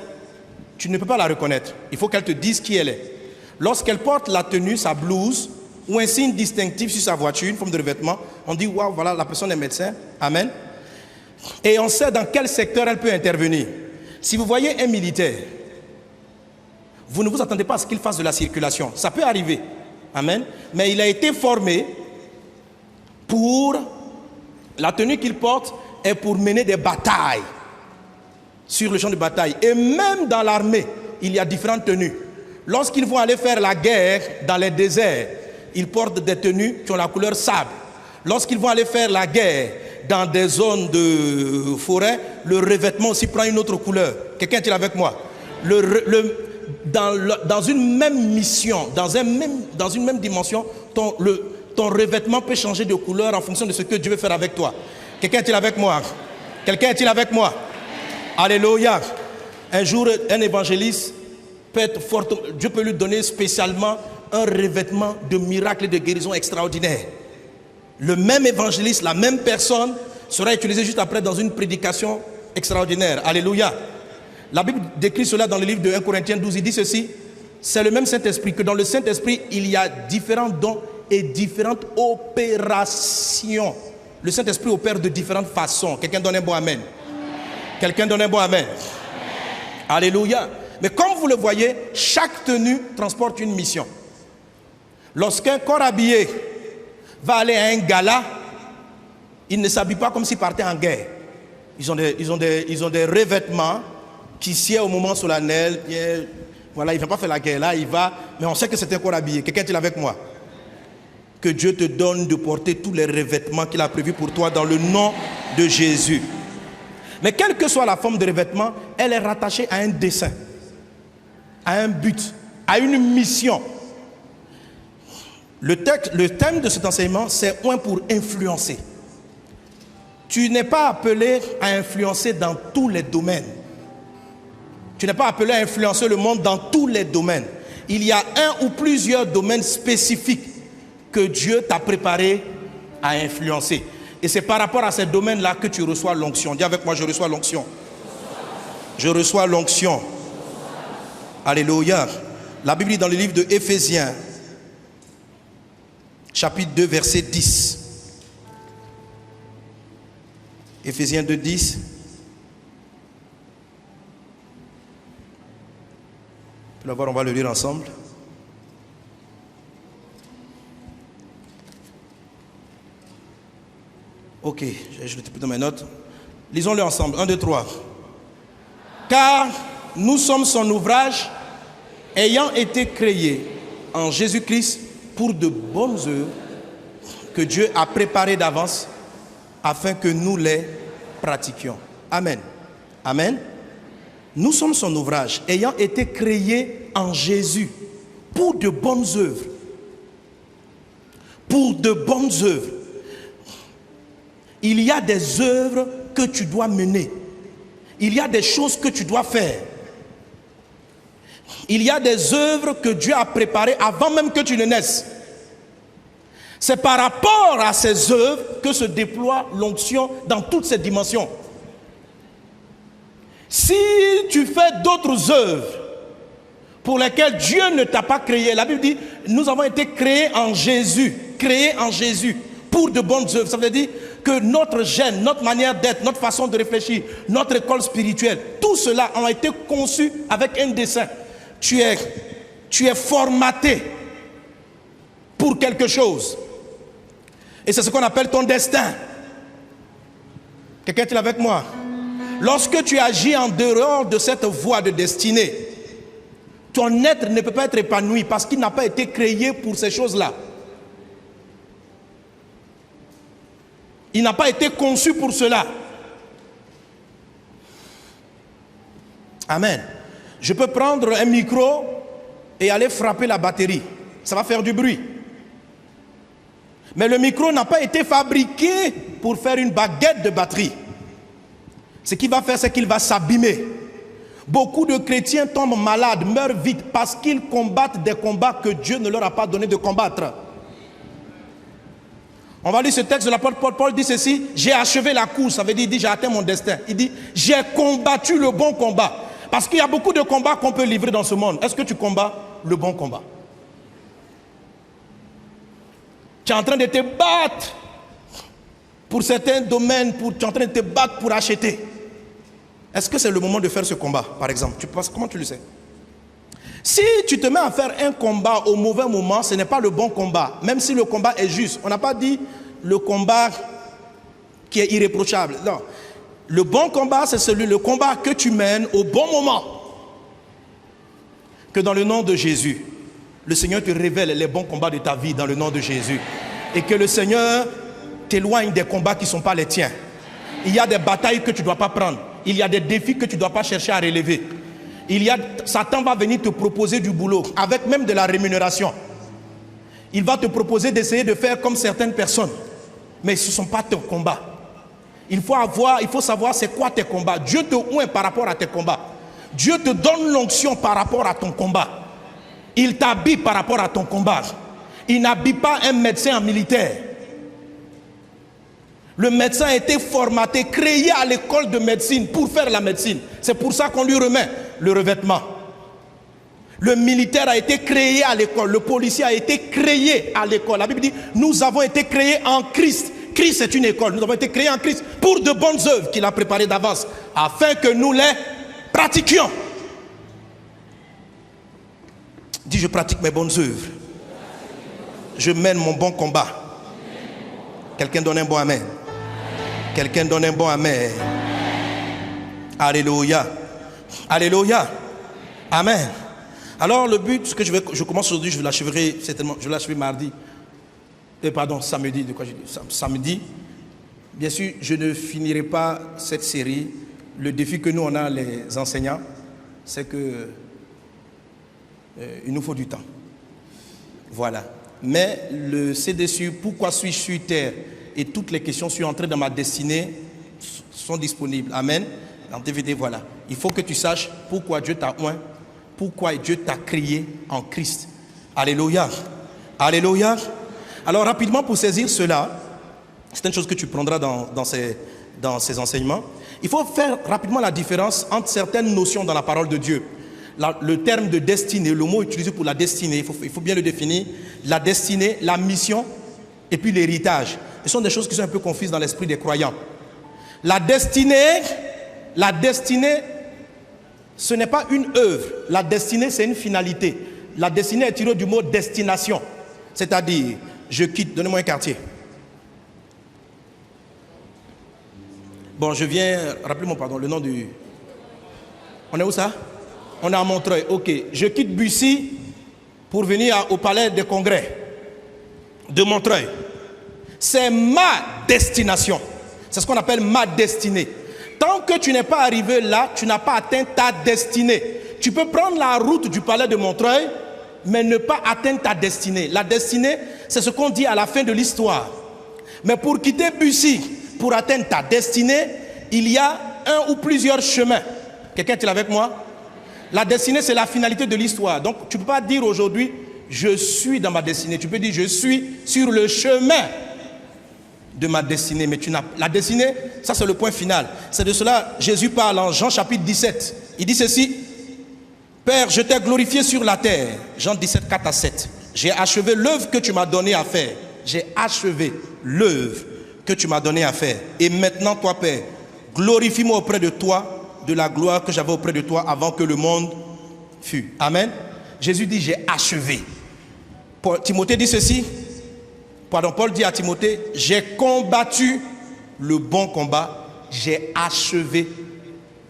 tu ne peux pas la reconnaître. Il faut qu'elle te dise qui elle est. Lorsqu'elle porte la tenue, sa blouse, ou un signe distinctif sur sa voiture, une forme de revêtement, on dit, waouh, voilà, la personne est médecin. Amen. Et on sait dans quel secteur elle peut intervenir. Si vous voyez un militaire, vous ne vous attendez pas à ce qu'il fasse de la circulation. Ça peut arriver. Amen. Mais il a été formé pour... La tenue qu'il porte est pour mener des batailles sur le champ de bataille. Et même dans l'armée, il y a différentes tenues. Lorsqu'ils vont aller faire la guerre dans les déserts, ils portent des tenues qui ont la couleur sable. Lorsqu'ils vont aller faire la guerre dans des zones de forêt, le revêtement aussi prend une autre couleur. Quelqu'un est-il avec moi? Dans une même mission, dans une même dimension, ton revêtement peut changer de couleur en fonction de ce que Dieu veut faire avec toi. Quelqu'un est-il avec moi? Quelqu'un est-il avec moi? Alléluia. Un jour, un évangéliste peut être fort, Dieu peut lui donner spécialement un revêtement de miracles et de guérison extraordinaire. Le même évangéliste, la même personne sera utilisée juste après dans une prédication extraordinaire. Alléluia. La Bible décrit cela dans le livre de 1 Corinthiens 12. Il dit ceci: c'est le même Saint-Esprit, que dans le Saint-Esprit, il y a différents dons et différentes opérations. Le Saint-Esprit opère de différentes façons. Quelqu'un donne un bon amen. Quelqu'un donne un bon amen. Alléluia. Mais comme vous le voyez, chaque tenue transporte une mission. Lorsqu'un corps habillé va aller à un gala, il ne s'habille pas comme s'il partait en guerre. Ils ont des revêtements qui sied au moment solennel. Voilà, il ne va pas faire la guerre là, il va. Mais on sait que c'est un corps habillé. Quelqu'un est-il avec moi? Que Dieu te donne de porter tous les revêtements qu'il a prévus pour toi dans le nom de Jésus. Mais quelle que soit la forme de revêtement, elle est rattachée à un dessein, à un but, à une mission. Le thème de cet enseignement, c'est un pour influencer. Tu n'es pas appelé à influencer dans tous les domaines. Tu n'es pas appelé à influencer le monde dans tous les domaines. Il y a un ou plusieurs domaines spécifiques que Dieu t'a préparé à influencer. Et c'est par rapport à ces domaines-là que tu reçois l'onction. Dis avec moi, je reçois l'onction. Je reçois l'onction. Alléluia. La Bible dit dans le livre de Éphésiens, chapitre 2, verset 10. Éphésiens 2, 10. On va le lire ensemble. Ok, je vais dans mes notes. Lisons-le ensemble. 1, 2, 3. Car nous sommes son ouvrage, ayant été créés en Jésus-Christ pour de bonnes œuvres que Dieu a préparées d'avance afin que nous les pratiquions. Amen. Amen. Nous sommes son ouvrage, ayant été créés en Jésus pour de bonnes œuvres. Pour de bonnes œuvres. Il y a des œuvres que tu dois mener. Il y a des choses que tu dois faire. Il y a des œuvres que Dieu a préparées avant même que tu ne naisses. C'est par rapport à ces œuvres que se déploie l'onction dans toutes ses dimensions. Si tu fais d'autres œuvres pour lesquelles Dieu ne t'a pas créé, la Bible dit, nous avons été créés en Jésus, pour de bonnes œuvres. Ça veut dire que notre gène, notre manière d'être, notre façon de réfléchir, notre école spirituelle, tout cela a été conçu avec un dessein. Tu es formaté pour quelque chose. Et c'est ce qu'on appelle ton destin. Quelqu'un est avec moi? Lorsque tu agis en dehors de cette voie de destinée, ton être ne peut pas être épanoui parce qu'il n'a pas été créé pour ces choses-là. Il n'a pas été conçu pour cela. Amen. Je peux prendre un micro et aller frapper la batterie. Ça va faire du bruit. Mais le micro n'a pas été fabriqué pour faire une baguette de batterie. Ce qu'il va faire, c'est qu'il va s'abîmer. Beaucoup de chrétiens tombent malades, meurent vite parce qu'ils combattent des combats que Dieu ne leur a pas donné de combattre. On va lire ce texte de l'apôtre Paul. Paul dit ceci: j'ai achevé la course. Ça veut dire, j'ai atteint mon destin. Il dit, j'ai combattu le bon combat. Parce qu'il y a beaucoup de combats qu'on peut livrer dans ce monde. Est-ce que tu combats le bon combat? Tu es en train de te battre pour certains domaines, tu es en train de te battre pour acheter. Est-ce que c'est le moment de faire ce combat, par exemple? Comment tu le sais? Si tu te mets à faire un combat au mauvais moment, ce n'est pas le bon combat. Même si le combat est juste. On n'a pas dit le combat qui est irréprochable. Non. Le bon combat, c'est le combat que tu mènes au bon moment. Que dans le nom de Jésus, le Seigneur te révèle les bons combats de ta vie dans le nom de Jésus. Et que le Seigneur t'éloigne des combats qui ne sont pas les tiens. Il y a des batailles que tu ne dois pas prendre. Il y a des défis que tu ne dois pas chercher à relever. Satan va venir te proposer du boulot, avec même de la rémunération. Il va te proposer d'essayer de faire comme certaines personnes. Mais ce ne sont pas tes combats. Il faut savoir c'est quoi tes combats. Dieu te oint par rapport à tes combats. Dieu te donne l'onction par rapport à ton combat. Il t'habille par rapport à ton combat. Il n'habille pas un médecin en militaire. Le médecin a été formaté, créé à l'école de médecine pour faire la médecine. C'est pour ça qu'on lui remet le revêtement. Le militaire a été créé à l'école. Le policier a été créé à l'école. La Bible dit, nous avons été créés en Christ. Christ est une école. Nous avons été créés en Christ pour de bonnes œuvres qu'il a préparées d'avance, afin que nous les pratiquions. Dis, je pratique mes bonnes œuvres. Je mène mon bon combat. Quelqu'un donne un bon amen. Quelqu'un donne un bon amen. Alléluia. Alléluia. Amen. Alors le but, ce que je commence aujourd'hui, je vais l'achever certainement, je vais l'achever mardi. Samedi, de quoi je dis samedi. Bien sûr, je ne finirai pas cette série. Le défi que nous on a les enseignants, c'est que il nous faut du temps. Voilà. Mais le CD sur pourquoi suis-je sur terre et toutes les questions sur entrer dans ma destinée sont disponibles. Amen. En DVD, voilà. Il faut que tu saches pourquoi Dieu t'a oint, pourquoi Dieu t'a créé en Christ. Alléluia. Alléluia. Alors rapidement pour saisir cela, c'est une chose que tu prendras dans ces enseignements. Il faut faire rapidement la différence entre certaines notions dans la parole de Dieu. Le terme de destinée, le mot utilisé pour la destinée, il faut bien le définir. La destinée, la mission et puis l'héritage. Ce sont des choses qui sont un peu confuses dans l'esprit des croyants. La destinée, ce n'est pas une œuvre. La destinée, c'est une finalité. La destinée est tirée du mot destination. C'est-à-dire, je quitte, donnez-moi un quartier. Bon, je viens, rappelez-moi, pardon, le nom du... On est où ça? On est à Montreuil, ok. Je quitte Bussy pour venir au palais des congrès de Montreuil. C'est ma destination. C'est ce qu'on appelle ma destinée. Tant que tu n'es pas arrivé là, tu n'as pas atteint ta destinée. Tu peux prendre la route du palais de Montreuil, mais ne pas atteindre ta destinée. La destinée, c'est ce qu'on dit à la fin de l'histoire. Mais pour quitter Bussy, pour atteindre ta destinée, il y a un ou plusieurs chemins. Quelqu'un est-il avec moi? La destinée, c'est la finalité de l'histoire. Donc, tu ne peux pas dire aujourd'hui, je suis dans ma destinée. Tu peux dire, je suis sur le chemin de ma destinée. Mais la destinée, ça c'est le point final. C'est de cela Jésus parle en Jean chapitre 17. Il dit ceci, Père, je t'ai glorifié sur la terre. Jean 17, 4 à 7. J'ai achevé l'œuvre que tu m'as donné à faire. J'ai achevé l'œuvre que tu m'as donné à faire. Et maintenant, toi, Père, glorifie-moi auprès de toi de la gloire que j'avais auprès de toi avant que le monde fût. Amen. Jésus dit, j'ai achevé. Timothée dit ceci. Paul dit à Timothée, j'ai combattu le bon combat, j'ai achevé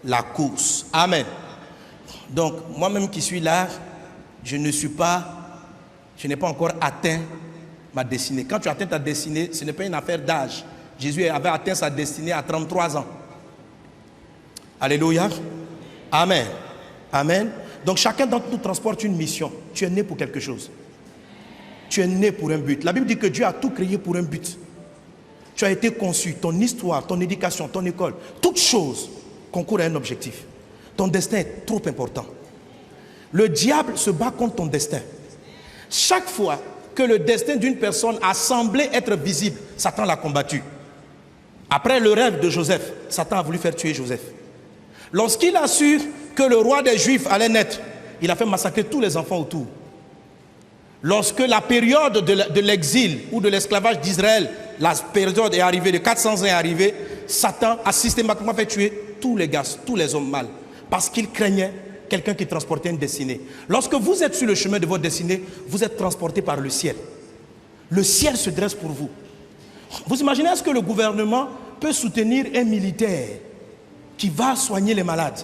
la course. Amen. Donc, moi-même qui suis là, je n'ai pas encore atteint ma destinée. Quand tu atteins ta destinée, ce n'est pas une affaire d'âge. Jésus avait atteint sa destinée à 33 ans. Alléluia. Amen. Amen. Donc chacun d'entre nous transporte une mission. Tu es né pour quelque chose. Tu es né pour un but. La Bible dit que Dieu a tout créé pour un but. Tu as été conçu, ton histoire, ton éducation, ton école, toutes choses concourent à un objectif. Ton destin est trop important. Le diable se bat contre ton destin. Chaque fois que le destin d'une personne a semblé être visible, Satan l'a combattu. Après le rêve de Joseph, Satan a voulu faire tuer Joseph. Lorsqu'il a su que le roi des Juifs allait naître, il a fait massacrer tous les enfants autour. Lorsque la période de l'exil ou de l'esclavage d'Israël, la période est arrivée, de 400 ans est arrivée, Satan a systématiquement fait tuer tous les gars, tous les hommes mâles, parce qu'il craignait quelqu'un qui transportait une destinée. Lorsque vous êtes sur le chemin de votre destinée, vous êtes transporté par le ciel. Le ciel se dresse pour vous. Vous imaginez, est-ce que le gouvernement peut soutenir un militaire qui va soigner les malades?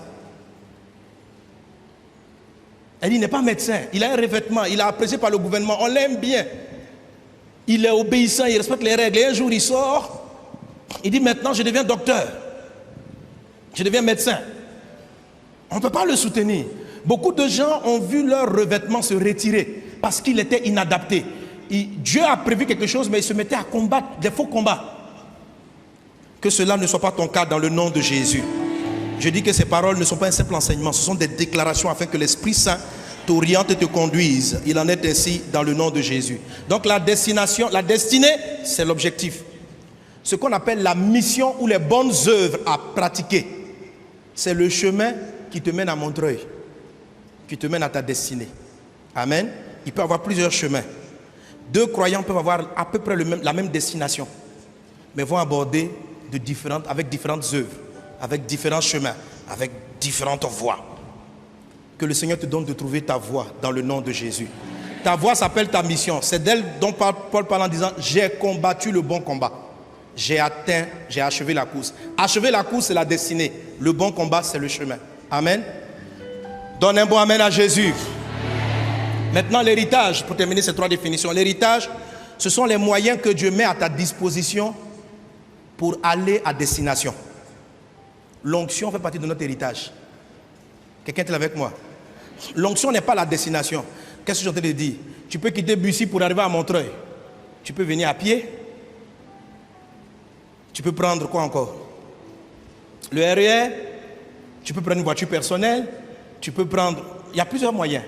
Il n'est pas médecin, il a un revêtement, il est apprécié par le gouvernement, on l'aime bien. Il est obéissant, il respecte les règles. Et un jour, il sort, il dit maintenant, je deviens docteur. Je deviens médecin. On ne peut pas le soutenir. Beaucoup de gens ont vu leur revêtement se retirer parce qu'il était inadapté. Dieu a prévu quelque chose, mais il se mettait à combattre des faux combats. Que cela ne soit pas ton cas dans le nom de Jésus. Je dis que ces paroles ne sont pas un simple enseignement, ce sont des déclarations afin que l'Esprit Saint t'oriente et te conduise. Il en est ainsi dans le nom de Jésus. Donc la destination, la destinée, c'est l'objectif. Ce qu'on appelle la mission ou les bonnes œuvres à pratiquer, c'est le chemin qui te mène à Montreuil, qui te mène à ta destinée. Amen. Il peut y avoir plusieurs chemins. Deux croyants peuvent avoir à peu près la même destination, mais vont aborder avec différentes œuvres, avec différents chemins, avec différentes voies. Que le Seigneur te donne de trouver ta voie dans le nom de Jésus. Ta voie s'appelle ta mission. C'est d'elle dont Paul parle en disant: j'ai combattu le bon combat. J'ai achevé la course. Achever la course, c'est la destinée. Le bon combat, c'est le chemin. Amen. Donne un bon amen à Jésus. Maintenant, l'héritage, pour terminer ces trois définitions. L'héritage, ce sont les moyens que Dieu met à ta disposition pour aller à destination. L'onction fait partie de notre héritage. Quelqu'un est avec moi? L'onction n'est pas la destination. Qu'est-ce que je suis en train de dire? Tu peux quitter Bussy pour arriver à Montreuil. Tu peux venir à pied. Tu peux prendre quoi encore? Le RER. Tu peux prendre une voiture personnelle. Tu peux prendre... Il y a plusieurs moyens.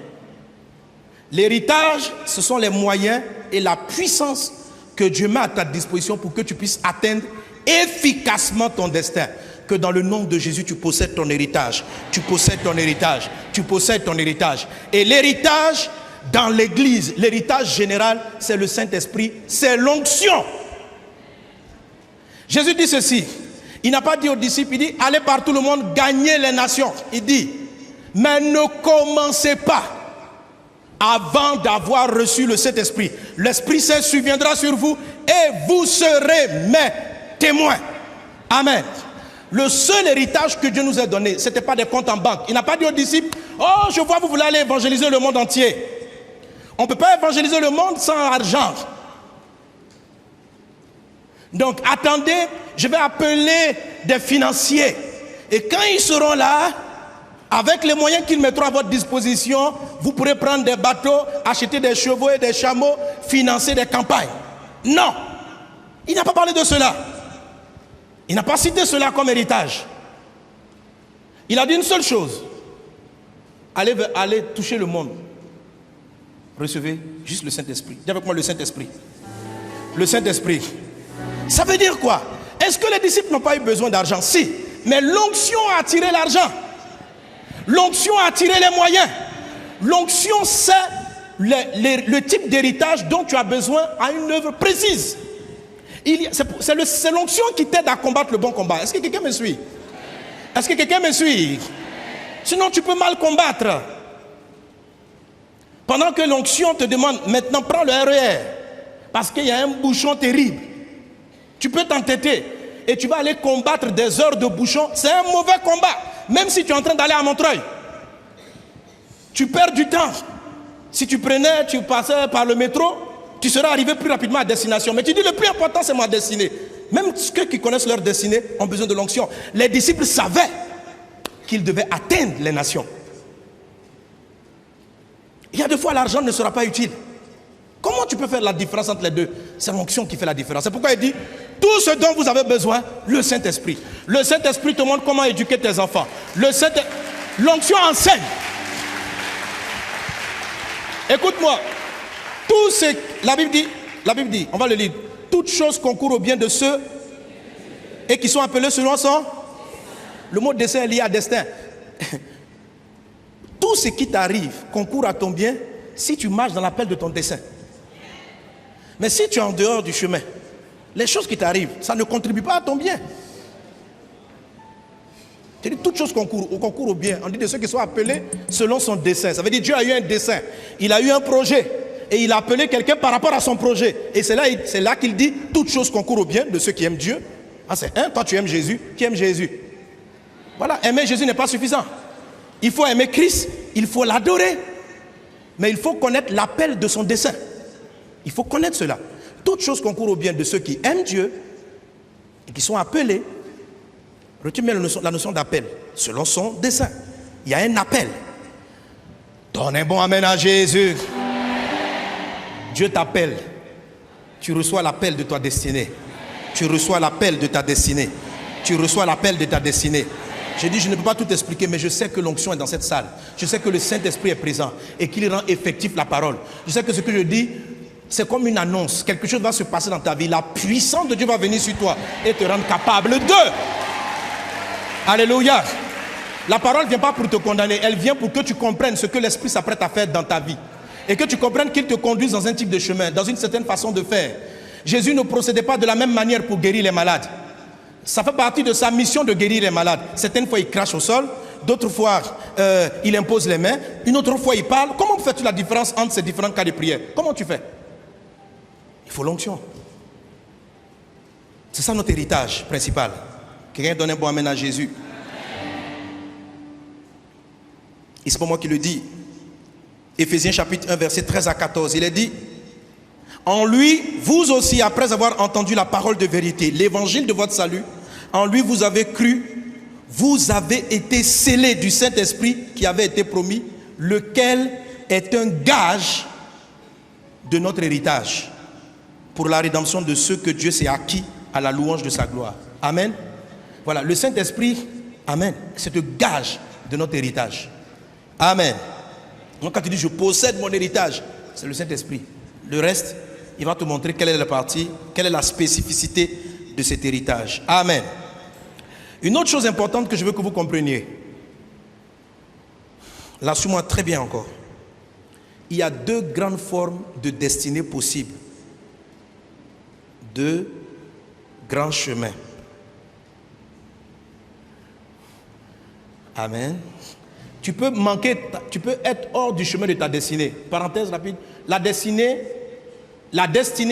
L'héritage, ce sont les moyens et la puissance que Dieu met à ta disposition pour que tu puisses atteindre efficacement ton destin. Que dans le nom de Jésus, tu possèdes ton héritage. Tu possèdes ton héritage. Tu possèdes ton héritage. Et l'héritage dans l'église, l'héritage général, c'est le Saint-Esprit, c'est l'onction. Jésus dit ceci. Il n'a pas dit aux disciples, il dit, allez par tout le monde, gagnez les nations. Il dit, mais ne commencez pas avant d'avoir reçu le Saint-Esprit. L'Esprit Saint surviendra sur vous et vous serez mes témoins. Amen. Le seul héritage que Dieu nous a donné, ce n'était pas des comptes en banque. Il n'a pas dit aux disciples, oh, je vois, vous voulez aller évangéliser le monde entier. On ne peut pas évangéliser le monde sans argent. Donc, attendez, je vais appeler des financiers. Et quand ils seront là, avec les moyens qu'ils mettront à votre disposition, vous pourrez prendre des bateaux, acheter des chevaux et des chameaux, financer des campagnes. Non, il n'a pas parlé de cela. Il n'a pas cité cela comme héritage. Il a dit une seule chose. Allez toucher le monde. Recevez juste le Saint-Esprit. Dis avec moi le Saint-Esprit. Le Saint-Esprit. Ça veut dire quoi? Est-ce que les disciples n'ont pas eu besoin d'argent? Si. Mais l'onction a attiré l'argent. L'onction a attiré les moyens. L'onction, c'est le type d'héritage dont tu as besoin à une œuvre précise. C'est l'onction qui t'aide à combattre le bon combat. Est-ce que quelqu'un me suit? Est-ce que quelqu'un me suit? Sinon, tu peux mal combattre. Pendant que l'onction te demande, maintenant prends le RER, parce qu'il y a un bouchon terrible. Tu peux t'entêter et tu vas aller combattre des heures de bouchon. C'est un mauvais combat. Même si tu es en train d'aller à Montreuil, tu perds du temps. Si tu passais par le métro, tu seras arrivé plus rapidement à destination. Mais tu dis, le plus important, c'est ma destinée. Même ceux qui connaissent leur destinée ont besoin de l'onction. Les disciples savaient qu'ils devaient atteindre les nations. Il y a des fois, l'argent ne sera pas utile. Comment tu peux faire la différence entre les deux? C'est l'onction qui fait la différence. C'est pourquoi il dit, tout ce dont vous avez besoin, le Saint-Esprit. Le Saint-Esprit te montre comment éduquer tes enfants. L'onction enseigne. Écoute-moi. Tout ce la Bible dit, on va le lire. Toutes choses concourent au bien de ceux et qui sont appelés selon son. Le mot destin est lié à destin. Tout ce qui t'arrive concourt à ton bien si tu marches dans l'appel de ton dessein. Mais si tu es en dehors du chemin, les choses qui t'arrivent, ça ne contribue pas à ton bien. Je dis toutes choses concourent au bien. On dit de ceux qui sont appelés selon son dessein. Ça veut dire Dieu a eu un dessein. Il a eu un projet. Et il a appelé quelqu'un par rapport à son projet. Et c'est là qu'il dit toutes choses concourent au bien de ceux qui aiment Dieu. Ah, c'est un, toi tu aimes Jésus. Qui aime Jésus? Voilà, aimer Jésus n'est pas suffisant. Il faut aimer Christ, il faut l'adorer. Mais il faut connaître l'appel de son dessein. Il faut connaître cela. Toutes choses concourent au bien de ceux qui aiment Dieu et qui sont appelés. Retiens bien la notion d'appel. Selon son dessein. Il y a un appel. Donne un bon amen à Jésus. Dieu t'appelle. Tu reçois l'appel de ta destinée. Tu reçois l'appel de ta destinée. Tu reçois l'appel de ta destinée. J'ai dit, je ne peux pas tout expliquer, mais je sais que l'onction est dans cette salle. Je sais que le Saint-Esprit est présent et qu'il rend effectif la parole. Je sais que ce que je dis, c'est comme une annonce. Quelque chose va se passer dans ta vie. La puissance de Dieu va venir sur toi et te rendre capable de. Alléluia. La parole ne vient pas pour te condamner. Elle vient pour que tu comprennes ce que l'Esprit s'apprête à faire dans ta vie. Et que tu comprennes qu'il te conduise dans un type de chemin, dans une certaine façon de faire. Jésus ne procédait pas de la même manière pour guérir les malades. Ça fait partie de sa mission de guérir les malades. Certaines fois, il crache au sol. D'autres fois, il impose les mains. Une autre fois, il parle. Comment fais-tu la différence entre ces différents cas de prière? Comment tu fais? Il faut l'onction. C'est ça notre héritage principal. Quelqu'un donne un bon amen à Jésus. Et c'est pas moi qui le dis. Éphésiens chapitre 1, verset 13 à 14. Il est dit: en lui, vous aussi, après avoir entendu la parole de vérité, l'évangile de votre salut, en lui vous avez cru, vous avez été scellés du Saint-Esprit qui avait été promis, lequel est un gage de notre héritage pour la rédemption de ceux que Dieu s'est acquis à la louange de sa gloire. Amen. Voilà, le Saint-Esprit, amen, c'est le gage de notre héritage. Amen. Donc quand tu dis je possède mon héritage, c'est le Saint-Esprit. Le reste, il va te montrer quelle est la partie, quelle est la spécificité de cet héritage. Amen. Une autre chose importante que je veux que vous compreniez, là, suis-moi très bien encore. Il y a deux grandes formes de destinée possibles. Deux grands chemins. Amen. Tu peux être hors du chemin de ta destinée. Parenthèse rapide. La destinée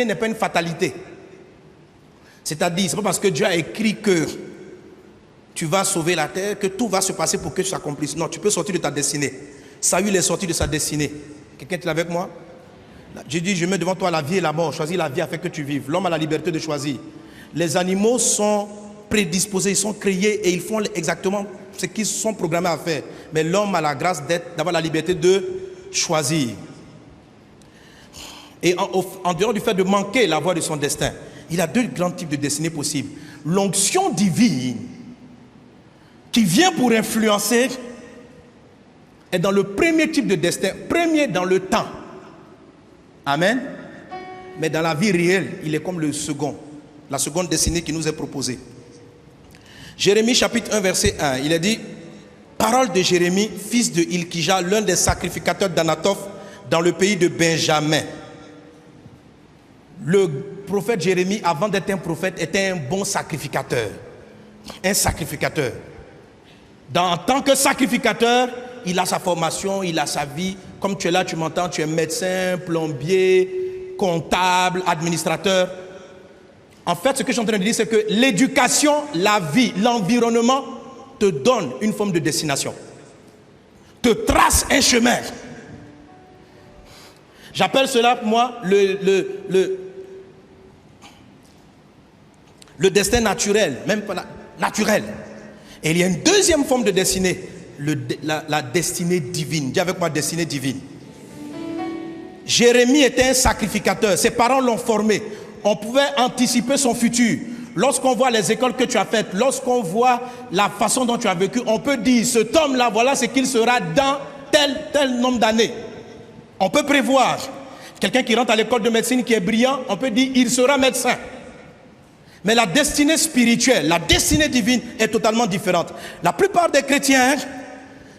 n'est pas une fatalité. C'est-à-dire, c'est pas parce que Dieu a écrit que tu vas sauver la terre que tout va se passer pour que tu s'accomplisses. Non, tu peux sortir de ta destinée. Saül est sorti de sa destinée. Quelqu'un est avec moi? J'ai dit, je mets devant toi la vie et la mort. Choisis la vie afin que tu vives. L'homme a la liberté de choisir. Les animaux sont prédisposés, ils sont créés et ils font exactement ce qu'ils sont programmés à faire. Mais l'homme a la grâce d'avoir la liberté de choisir. Et en dehors du fait de manquer la voie de son destin, il y a deux grands types de destinées possibles. L'onction divine, qui vient pour influencer, est dans le premier type de destin, premier dans le temps. Amen. Mais dans la vie réelle, il est comme le second, la seconde destinée qui nous est proposée. Jérémie chapitre 1 verset 1, il est dit: parole de Jérémie, fils de Hilkija, l'un des sacrificateurs d'Anatoph dans le pays de Benjamin. Le prophète Jérémie, avant d'être un prophète, était un bon sacrificateur. Un sacrificateur. En tant que sacrificateur, il a sa formation, il a sa vie. Comme tu es là, tu m'entends, tu es médecin, plombier, comptable, administrateur. En fait, ce que je suis en train de dire, c'est que l'éducation, la vie, l'environnement te donne une forme de destination. Te trace un chemin. J'appelle cela, moi, le destin naturel, même pas naturel. Et il y a une deuxième forme de destinée, la destinée divine. Dis avec moi, destinée divine. Jérémie était un sacrificateur. Ses parents l'ont formé. On pouvait anticiper son futur. Lorsqu'on voit les écoles que tu as faites, lorsqu'on voit la façon dont tu as vécu, on peut dire, cet homme-là, voilà ce qu'il sera dans tel nombre d'années. On peut prévoir. Quelqu'un qui rentre à l'école de médecine qui est brillant, on peut dire, il sera médecin. Mais la destinée spirituelle, la destinée divine est totalement différente. La plupart des chrétiens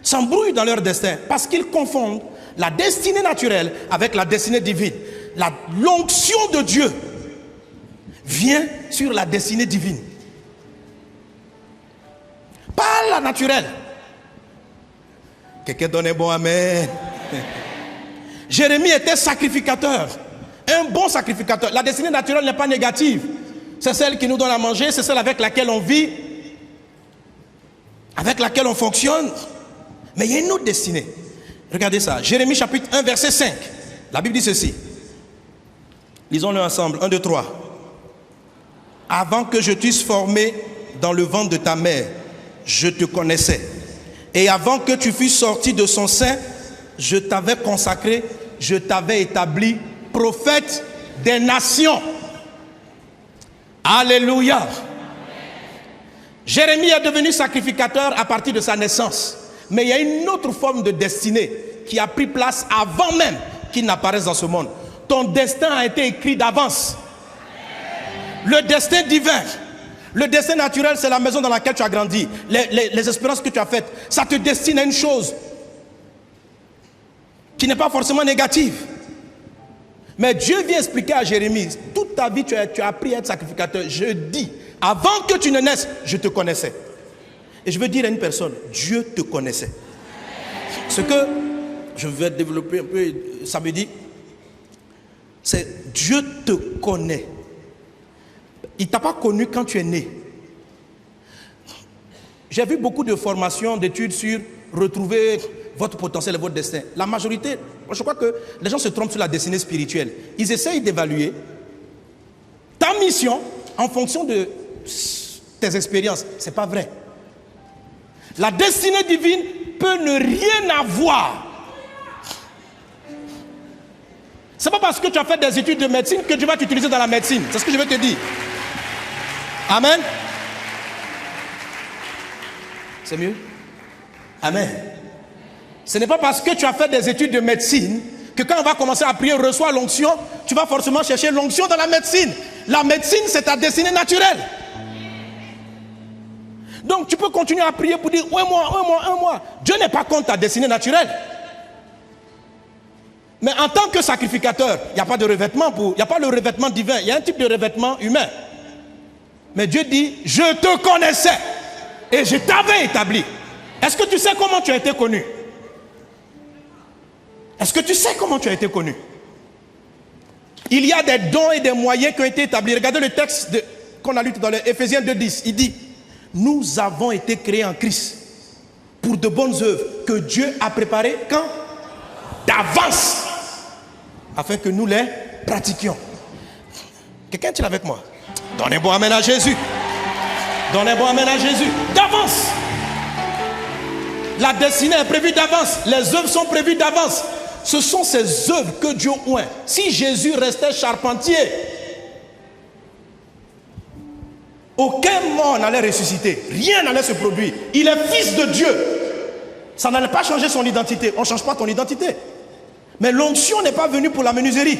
s'embrouillent dans leur destin parce qu'ils confondent la destinée naturelle avec la destinée divine. L'onction de Dieu vient sur la destinée divine. Par la naturelle. Quelqu'un donne un bon amen. Jérémie était sacrificateur. Un bon sacrificateur. La destinée naturelle n'est pas négative. C'est celle qui nous donne à manger, c'est celle avec laquelle on vit, avec laquelle on fonctionne. Mais il y a une autre destinée. Regardez ça. Jérémie chapitre 1, verset 5. La Bible dit ceci. Lisons-le ensemble. 1, 2, 3. Avant que je t'eusse formé dans le ventre de ta mère, je te connaissais. Et avant que tu fusses sorti de son sein, je t'avais consacré, je t'avais établi prophète des nations. Alléluia. Jérémie est devenu sacrificateur à partir de sa naissance. Mais il y a une autre forme de destinée qui a pris place avant même qu'il n'apparaisse dans ce monde. Ton destin a été écrit d'avance. Le destin divin. Le destin naturel, c'est la maison dans laquelle tu as grandi. Les expériences que tu as faites, ça te destine à une chose qui n'est pas forcément négative. Mais Dieu vient expliquer à Jérémie, toute ta vie tu as appris à être sacrificateur. Je dis, avant que tu ne naisses, je te connaissais. Et je veux dire à une personne, Dieu te connaissait. Ce que je vais développer un peu samedi, c'est Dieu te connaît. Il ne t'a pas connu quand tu es né. J'ai vu beaucoup de formations, d'études sur retrouver votre potentiel et votre destin. La majorité, je crois que les gens se trompent sur la destinée spirituelle. Ils essayent d'évaluer ta mission en fonction de tes expériences. Ce n'est pas vrai. La destinée divine peut ne rien avoir. Ce n'est pas parce que tu as fait des études de médecine que Dieu va t'utiliser dans la médecine. C'est ce que je veux te dire. Amen. C'est mieux? Amen. Ce n'est pas parce que tu as fait des études de médecine que quand on va commencer à prier, reçois l'onction, tu vas forcément chercher l'onction dans la médecine. La médecine, c'est ta destinée naturelle. Donc tu peux continuer à prier pour dire un mois. Dieu n'est pas contre ta destinée naturelle. Mais en tant que sacrificateur, il n'y a pas de revêtement, il n'y a pas le revêtement divin, il y a un type de revêtement humain. Mais Dieu dit, je te connaissais et je t'avais établi. Est-ce que tu sais comment tu as été connu? Est-ce que tu sais comment tu as été connu? Il y a des dons et des moyens qui ont été établis. Regardez le texte qu'on a lu dans Éphésiens 2:10. Il dit, nous avons été créés en Christ pour de bonnes œuvres que Dieu a préparées quand? D'avance, afin que nous les pratiquions. Quelqu'un est-il avec moi? Donnez un bon amen à Jésus. Donnez un bon amen à Jésus. D'avance. La destinée est prévue d'avance. Les œuvres sont prévues d'avance. Ce sont ces œuvres que Dieu oint. Si Jésus restait charpentier, aucun mort n'allait ressusciter. Rien n'allait se produire. Il est fils de Dieu. Ça n'allait pas changer son identité. On ne change pas ton identité. Mais l'onction n'est pas venue pour la menuiserie.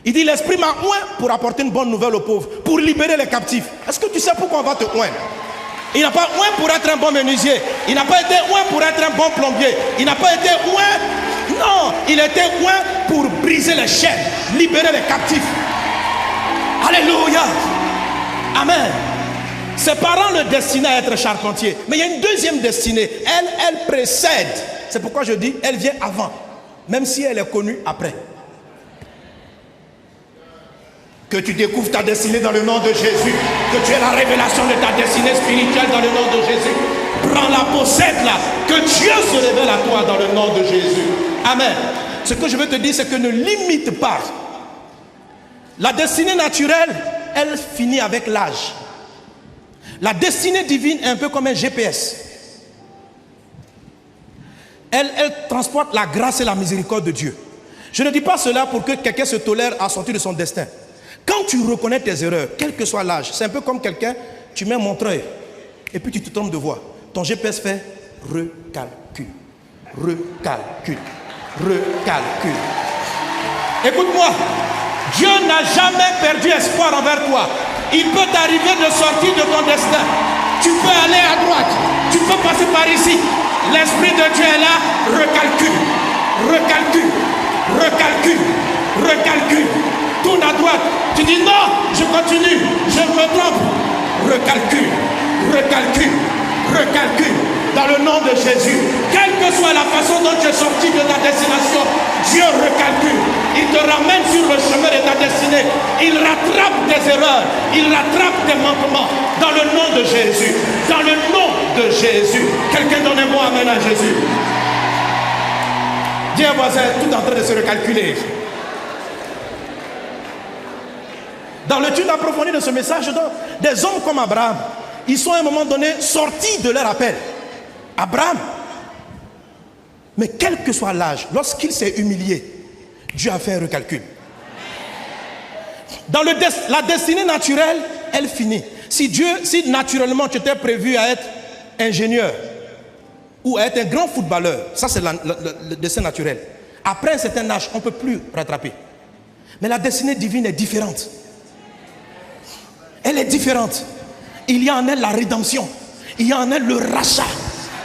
Il dit, l'Esprit m'a oint pour apporter une bonne nouvelle aux pauvres, pour libérer les captifs. Est-ce que tu sais pourquoi on va te oindre? Il n'a pas oint pour être un bon menuisier. Il n'a pas été oint pour être un bon plombier. Il n'a pas été oint. Non, il était oint pour briser les chaînes, libérer les captifs. Alléluia. Amen. Ses parents le destinaient à être charpentier. Mais il y a une deuxième destinée. Elle précède. C'est pourquoi je dis, elle vient avant. Même si elle est connue après. Que tu découvres ta destinée dans le nom de Jésus. Que tu aies la révélation de ta destinée spirituelle dans le nom de Jésus. Prends-la, possède-la. Que Dieu se révèle à toi dans le nom de Jésus. Amen. Ce que je veux te dire, c'est que ne limite pas. La destinée naturelle, elle finit avec l'âge. La destinée divine est un peu comme un GPS. Elle transporte la grâce et la miséricorde de Dieu. Je ne dis pas cela pour que quelqu'un se tolère à sortir de son destin. Quand tu reconnais tes erreurs, quel que soit l'âge, c'est un peu comme quelqu'un, tu mets un montreuil et puis tu te trompes de voie. Ton GPS fait recalcul, recalcul, recalcul. Écoute-moi, Dieu n'a jamais perdu espoir envers toi. Il peut t'arriver de sortir de ton destin. Tu peux aller à droite, tu peux passer par ici. L'Esprit de Dieu est là, recalcule, recalcule, recalcule, recalcule. Tourne à droite, tu dis non, je continue, je me trompe. Recalcule, recalcule, recalcule. Dans le nom de Jésus, quelle que soit la façon dont tu es sorti de ta destination, Dieu recalcule. Il te ramène sur le chemin de ta destinée. Il rattrape tes erreurs. Il rattrape tes manquements. Dans le nom de Jésus. Dans le nom de Jésus. Quelqu'un donne un bon amen à Jésus. Dis à un voisin, tout en train de se recalculer. Dans l'étude approfondie de ce message, des hommes comme Abraham, ils sont à un moment donné sortis de leur appel. Abraham, mais quel que soit l'âge, lorsqu'il s'est humilié, Dieu a fait un recalcul. Dans la destinée naturelle, elle finit. Si naturellement tu étais prévu à être ingénieur ou à être un grand footballeur, ça c'est le destin naturel. Après un certain âge, on ne peut plus rattraper. Mais la destinée divine est différente. Elle est différente. Il y a en elle la rédemption. Il y a en elle le rachat.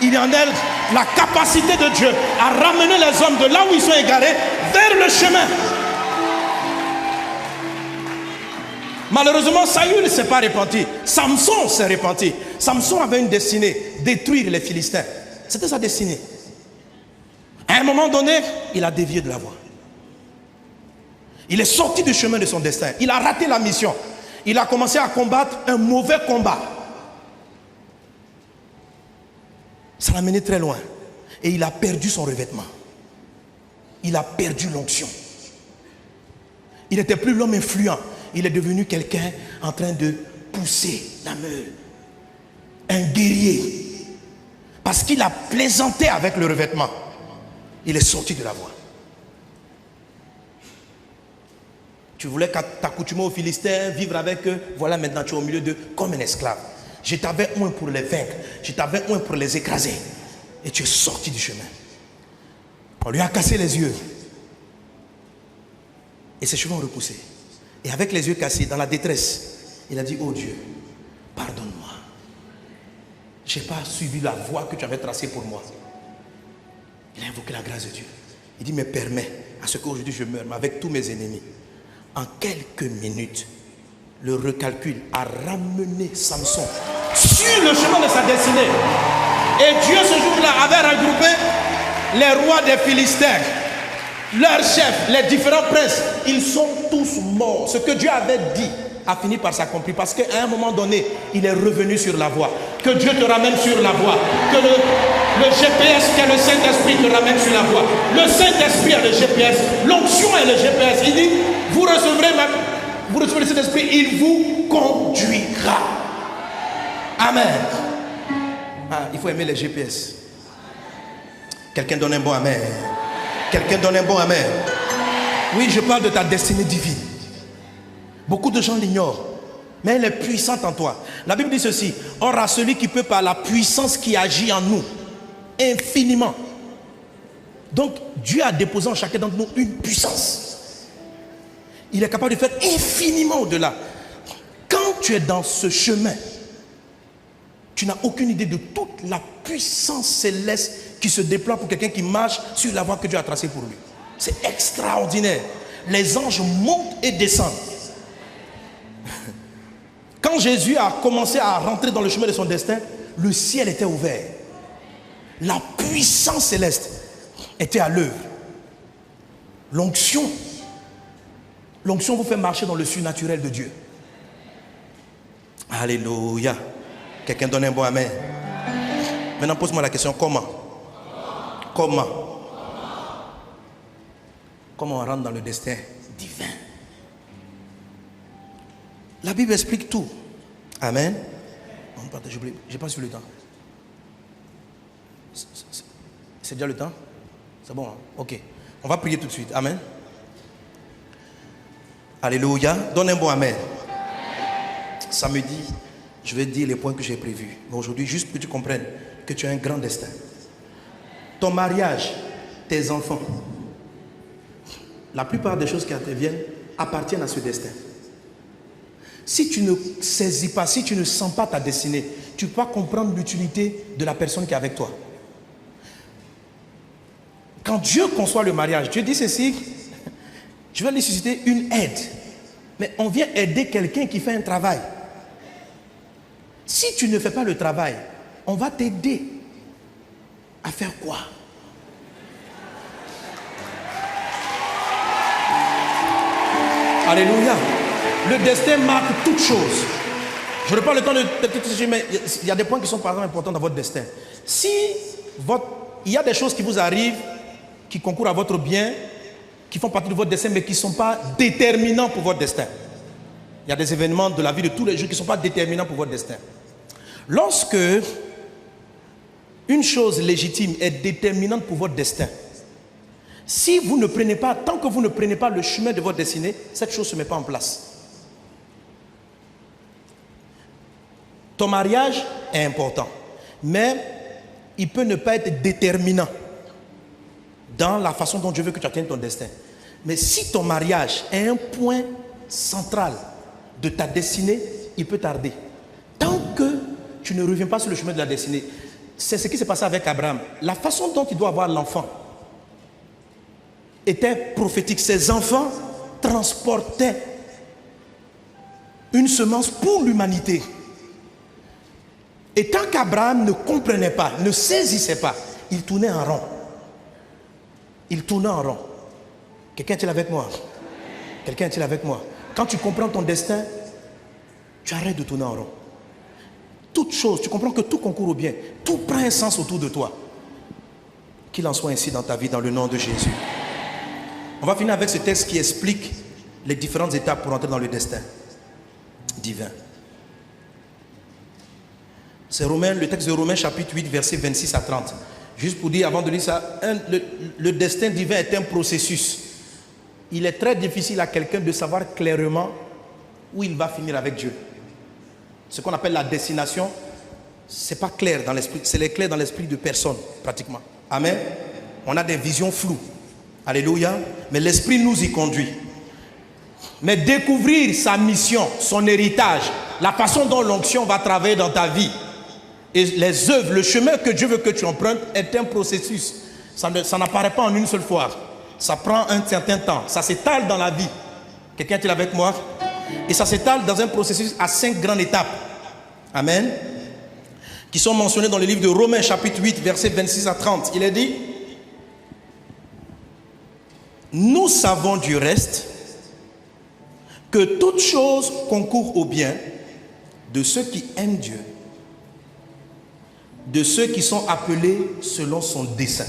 Il y a en elle la capacité de Dieu à ramener les hommes de là où ils sont égarés vers le chemin. Malheureusement, Saül ne s'est pas repenti. Samson s'est repenti. Samson avait une destinée, détruire les Philistins. C'était sa destinée. À un moment donné, il a dévié de la voie. Il est sorti du chemin de son destin. Il a raté la mission. Il a commencé à combattre un mauvais combat. Ça l'a mené très loin. Et il a perdu son revêtement. Il a perdu l'onction. Il n'était plus l'homme influent. Il est devenu quelqu'un en train de pousser la meule. Un guerrier. Parce qu'il a plaisanté avec le revêtement. Il est sorti de la voie. Tu voulais t'accoutumer aux Philistins, vivre avec eux. Voilà, maintenant tu es au milieu d'eux comme un esclave. Je t'avais un pour les vaincre. Je t'avais un pour les écraser. Et tu es sorti du chemin. On lui a cassé les yeux. Et ses cheveux ont repoussé. Et avec les yeux cassés, dans la détresse, il a dit, oh Dieu, pardonne-moi. Je n'ai pas suivi la voie que tu avais tracée pour moi. Il a invoqué la grâce de Dieu. Il dit, mais permets à ce qu'aujourd'hui je meure, mais avec tous mes ennemis. En quelques minutes, le recalcul a ramené Samson sur le chemin de sa destinée. Et Dieu ce jour-là avait regroupé les rois des Philistins, leurs chefs, les différents princes. Ils sont tous morts. Ce que Dieu avait dit a fini par s'accomplir, parce qu'à un moment donné, il est revenu sur la voie. Que Dieu te ramène sur la voie. Que le GPS qui est le Saint-Esprit te ramène sur la voie. Le Saint-Esprit est le GPS. L'onction est le GPS. Il dit, vous recevrez le Saint-Esprit, il vous conduira. Amen. Il faut aimer les GPS. Quelqu'un donne un bon amen. Quelqu'un donne un bon amen. Oui, je parle de ta destinée divine. Beaucoup de gens l'ignorent, mais elle est puissante en toi. La Bible dit ceci: or à celui qui peut par la puissance qui agit en nous infiniment. Donc Dieu a déposé en chacun d'entre nous une puissance. Il est capable de faire infiniment au-delà. Quand tu es dans ce chemin, tu n'as aucune idée de toute la puissance céleste qui se déploie pour quelqu'un qui marche sur la voie que Dieu a tracée pour lui. C'est extraordinaire. Les anges montent et descendent. Quand Jésus a commencé à rentrer dans le chemin de son destin, le ciel était ouvert. La puissance céleste était à l'œuvre. L'onction vous fait marcher dans le surnaturel de Dieu. Alléluia. Quelqu'un donne un bon amen. Maintenant pose-moi la question, comment on rentre dans le destin divin? La Bible explique tout. Amen. J'ai pas su le temps. C'est déjà le temps? C'est bon, hein? Ok. On va prier tout de suite. Amen. Alléluia. Donne un bon amen. Samedi, je vais dire les points que j'ai prévus. Mais aujourd'hui, juste pour que tu comprennes que tu as un grand destin. Ton mariage, tes enfants, la plupart des choses qui interviennent appartiennent à ce destin. Si tu ne saisis pas, si tu ne sens pas ta destinée, tu peux pas comprendre l'utilité de la personne qui est avec toi. Quand Dieu conçoit le mariage, Dieu dit ceci: je vais lui susciter une aide. Mais on vient aider quelqu'un qui fait un travail. Si tu ne fais pas le travail, on va t'aider à faire quoi? Alléluia. Le destin marque toute chose. Je n'ai pas le temps de te mais il y a des points qui sont par exemple importants dans votre destin. Si il y a des choses qui vous arrivent, qui concourent à votre bien, qui font partie de votre destin, mais qui ne sont pas déterminants pour votre destin. Il y a des événements de la vie de tous les jours qui ne sont pas déterminants pour votre destin. Lorsque une chose légitime est déterminante pour votre destin, si vous ne prenez pas, tant que vous ne prenez pas le chemin de votre destinée, cette chose ne se met pas en place. Ton mariage est important, mais il peut ne pas être déterminant dans la façon dont Dieu veut que tu atteignes ton destin. Mais si ton mariage est un point central de ta destinée, il peut tarder. Tant que tu ne reviens pas sur le chemin de la destinée, c'est ce qui s'est passé avec Abraham. La façon dont il doit avoir l'enfant était prophétique. Ses enfants transportaient une semence pour l'humanité. Et tant qu'Abraham ne comprenait pas, ne saisissait pas, il tournait en rond. Il tournait en rond. Quelqu'un est-il avec moi? Quelqu'un est-il avec moi? Quand tu comprends ton destin, tu arrêtes de tourner en rond. Toute chose, tu comprends que tout concourt au bien. Tout prend un sens autour de toi. Qu'il en soit ainsi dans ta vie, dans le nom de Jésus. On va finir avec ce texte qui explique les différentes étapes pour entrer dans le destin divin. C'est le texte de Romains chapitre 8, versets 26 à 30. Juste pour dire, avant de lire ça, le destin divin est un processus. Il est très difficile à quelqu'un de savoir clairement où il va finir avec Dieu. Ce qu'on appelle la destination, ce n'est pas clair dans l'esprit, c'est clair dans l'esprit de personne, pratiquement. Amen. On a des visions floues. Alléluia. Mais l'esprit nous y conduit. Mais découvrir sa mission, son héritage, la façon dont l'onction va travailler dans ta vie, et les œuvres, le chemin que Dieu veut que tu empruntes est un processus. Ça n'apparaît pas en une seule fois. Ça prend un certain temps. Ça s'étale dans la vie. Quelqu'un est-il avec moi? Et ça s'étale dans un processus à 5 grandes étapes. Amen. Qui sont mentionnées dans le livre de Romains chapitre 8, versets 26 à 30. Il est dit: nous savons du reste que toute chose concourt au bien de ceux qui aiment Dieu, de ceux qui sont appelés selon son dessein.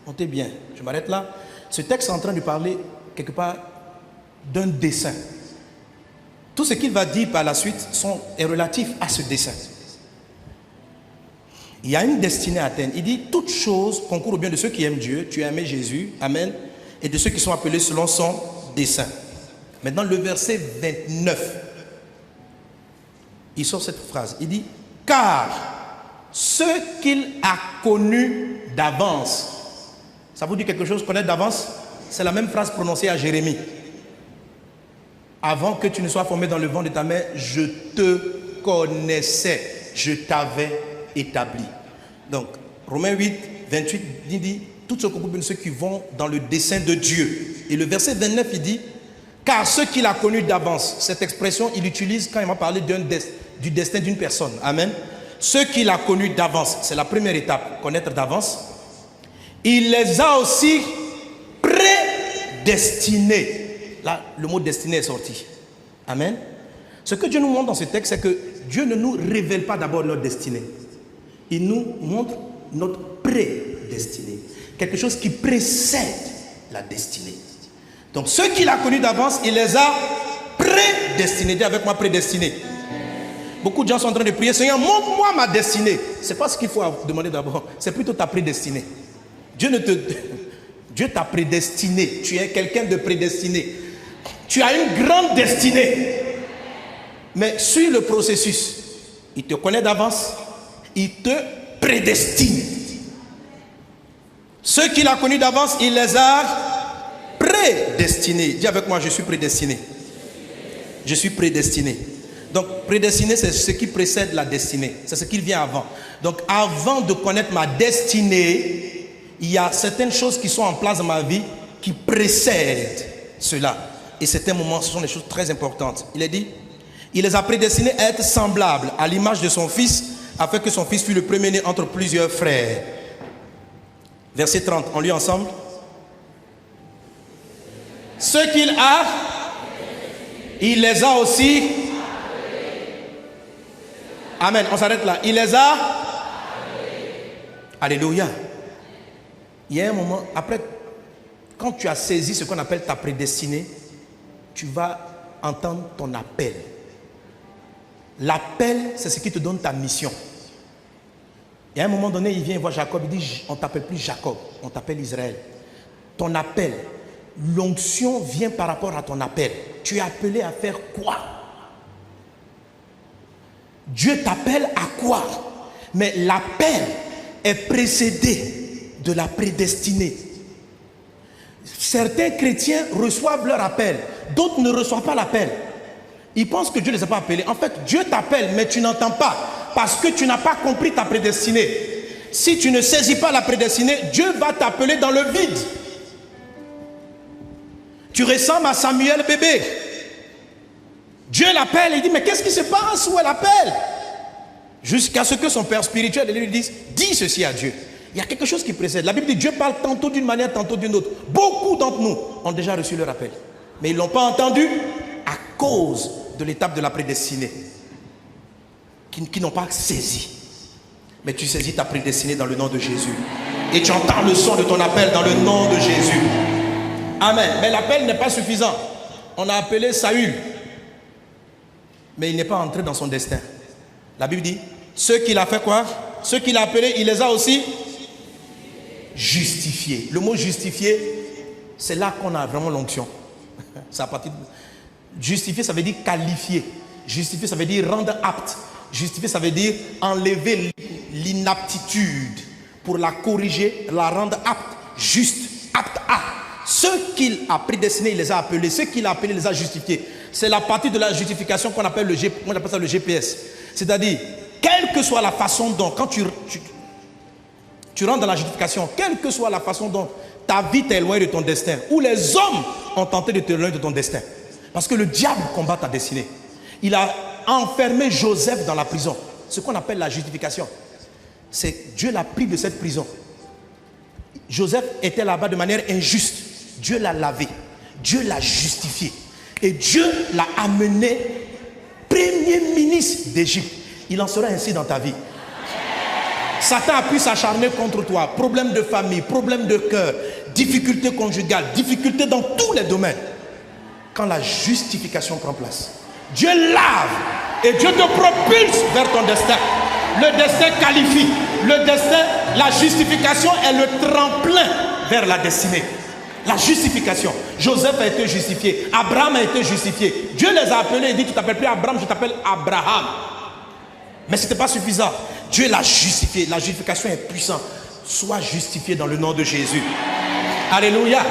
Notez bien, je m'arrête là. Ce texte est en train de parler quelque part d'un dessein. Tout ce qu'il va dire par la suite est relatif à ce dessein. Il y a une destinée à atteindre. Il dit toute chose concourt au bien de ceux qui aiment Dieu. Tu as aimé Jésus, amen, et de ceux qui sont appelés selon son dessein. Maintenant le verset 29, il sort cette phrase. Il dit: car ceux qu'il a connus d'avance. Ça vous dit quelque chose, connaître d'avance? C'est la même phrase prononcée à Jérémie. Avant que tu ne sois formé dans le ventre de ta mère, je te connaissais, je t'avais établi. Donc, Romains 8, 28, il dit tout ce groupe de ceux qui vont dans le dessein de Dieu. Et le verset 29, il dit: car ceux qu'il a connus d'avance. Cette expression, il l'utilise quand il m'a parlé du destin d'une personne. Amen. Ceux qu'il a connus d'avance, c'est la première étape, connaître d'avance. Il les a aussi prédestinés. Là, le mot destiné est sorti. Amen. Ce que Dieu nous montre dans ce texte, c'est que Dieu ne nous révèle pas d'abord notre destinée. Il nous montre notre prédestinée. Quelque chose qui précède la destinée. Donc, ceux qu'il a connus d'avance, il les a prédestinés. Dis avec moi, prédestinés. Beaucoup de gens sont en train de prier: Seigneur, montre-moi ma destinée. Ce n'est pas ce qu'il faut demander d'abord. C'est plutôt ta prédestinée. Dieu t'a prédestiné. Tu es quelqu'un de prédestiné. Tu as une grande destinée. Mais suis le processus. Il te connaît d'avance. Il te prédestine. Ceux qu'il a connus d'avance, il les a prédestinés. Dis avec moi: je suis prédestiné. Je suis prédestiné. Donc prédestiné, c'est ce qui précède la destinée. C'est ce qui vient avant. Donc avant de connaître ma destinée, il y a certaines choses qui sont en place dans ma vie qui précèdent cela. Et certains moments, ce sont des choses très importantes. Il est dit: Il les a prédestinés à être semblables à l'image de son Fils, afin que son Fils fût le premier-né entre plusieurs frères. Verset 30, on lit ensemble. Ce qu'il a, il les a aussi. Amen, on s'arrête là. Il les a. Alléluia. Il y a un moment, après, quand tu as saisi ce qu'on appelle ta prédestinée, tu vas entendre ton appel. L'appel, c'est ce qui te donne ta mission. Et à un moment donné, il vient voir Jacob, il dit, on ne t'appelle plus Jacob, on t'appelle Israël. Ton appel, l'onction vient par rapport à ton appel. Tu es appelé à faire quoi? Dieu t'appelle à quoi? Mais l'appel est précédé de la prédestinée. Certains chrétiens reçoivent leur appel, d'autres ne reçoivent pas l'appel. Ils pensent que Dieu ne les a pas appelés. En fait, Dieu t'appelle, mais tu n'entends pas parce que tu n'as pas compris ta prédestinée. Si tu ne saisis pas la prédestinée, Dieu va t'appeler dans le vide. Tu ressembles à Samuel bébé. Dieu l'appelle, il dit, mais qu'est-ce qui se passe? Où elle appelle? Jusqu'à ce que son père spirituel lui dise, dis ceci à Dieu. Il y a quelque chose qui précède. La Bible dit, Dieu parle tantôt d'une manière, tantôt d'une autre. Beaucoup d'entre nous ont déjà reçu leur appel. Mais ils ne l'ont pas entendu à cause de l'étape de la prédestinée. Qui n'ont pas saisi. Mais tu saisis ta prédestinée dans le nom de Jésus. Et tu entends le son de ton appel dans le nom de Jésus. Amen. Mais l'appel n'est pas suffisant. On a appelé Saül. Mais il n'est pas entré dans son destin. La Bible dit, ceux qu'il a fait quoi? Ceux qu'il a appelés, il les a aussi justifiés. Le mot justifié, c'est là qu'on a vraiment l'onction. C'est à partir de... Justifier, ça veut dire qualifier. Justifier, ça veut dire rendre apte. Justifier, ça veut dire enlever l'inaptitude pour la corriger, la rendre apte, juste, apte à. Ceux qu'il a prédestinés, il les a appelés. Ceux qu'il a appelés, il les a justifiés. C'est la partie de la justification qu'on appelle moi j'appelle ça le GPS. C'est-à-dire, quelle que soit la façon dont, quand tu rentres dans la justification, quelle que soit la façon dont ta vie t'est éloignée de ton destin, ou les hommes ont tenté de t'éloigner de ton destin. Parce que le diable combat ta destinée. Il a enfermé Joseph dans la prison. Ce qu'on appelle la justification. C'est Dieu l'a pris de cette prison. Joseph était là-bas de manière injuste. Dieu l'a lavé. Dieu l'a justifié. Et Dieu l'a amené premier ministre d'Égypte. Il en sera ainsi dans ta vie. Satan a pu s'acharner contre toi. Problème de famille, problème de cœur, difficultés conjugales, difficultés dans tous les domaines. Quand la justification prend place, Dieu lave et Dieu te propulse vers ton destin. Le destin qualifie. Le destin, la justification est le tremplin vers la destinée. La justification. Joseph a été justifié. Abraham a été justifié. Dieu les a appelés et dit, tu ne t'appelles plus Abraham, je t'appelle Abraham. Mais ce n'était pas suffisant. Dieu l'a justifié. La justification est puissante. Sois justifié dans le nom de Jésus. Alléluia.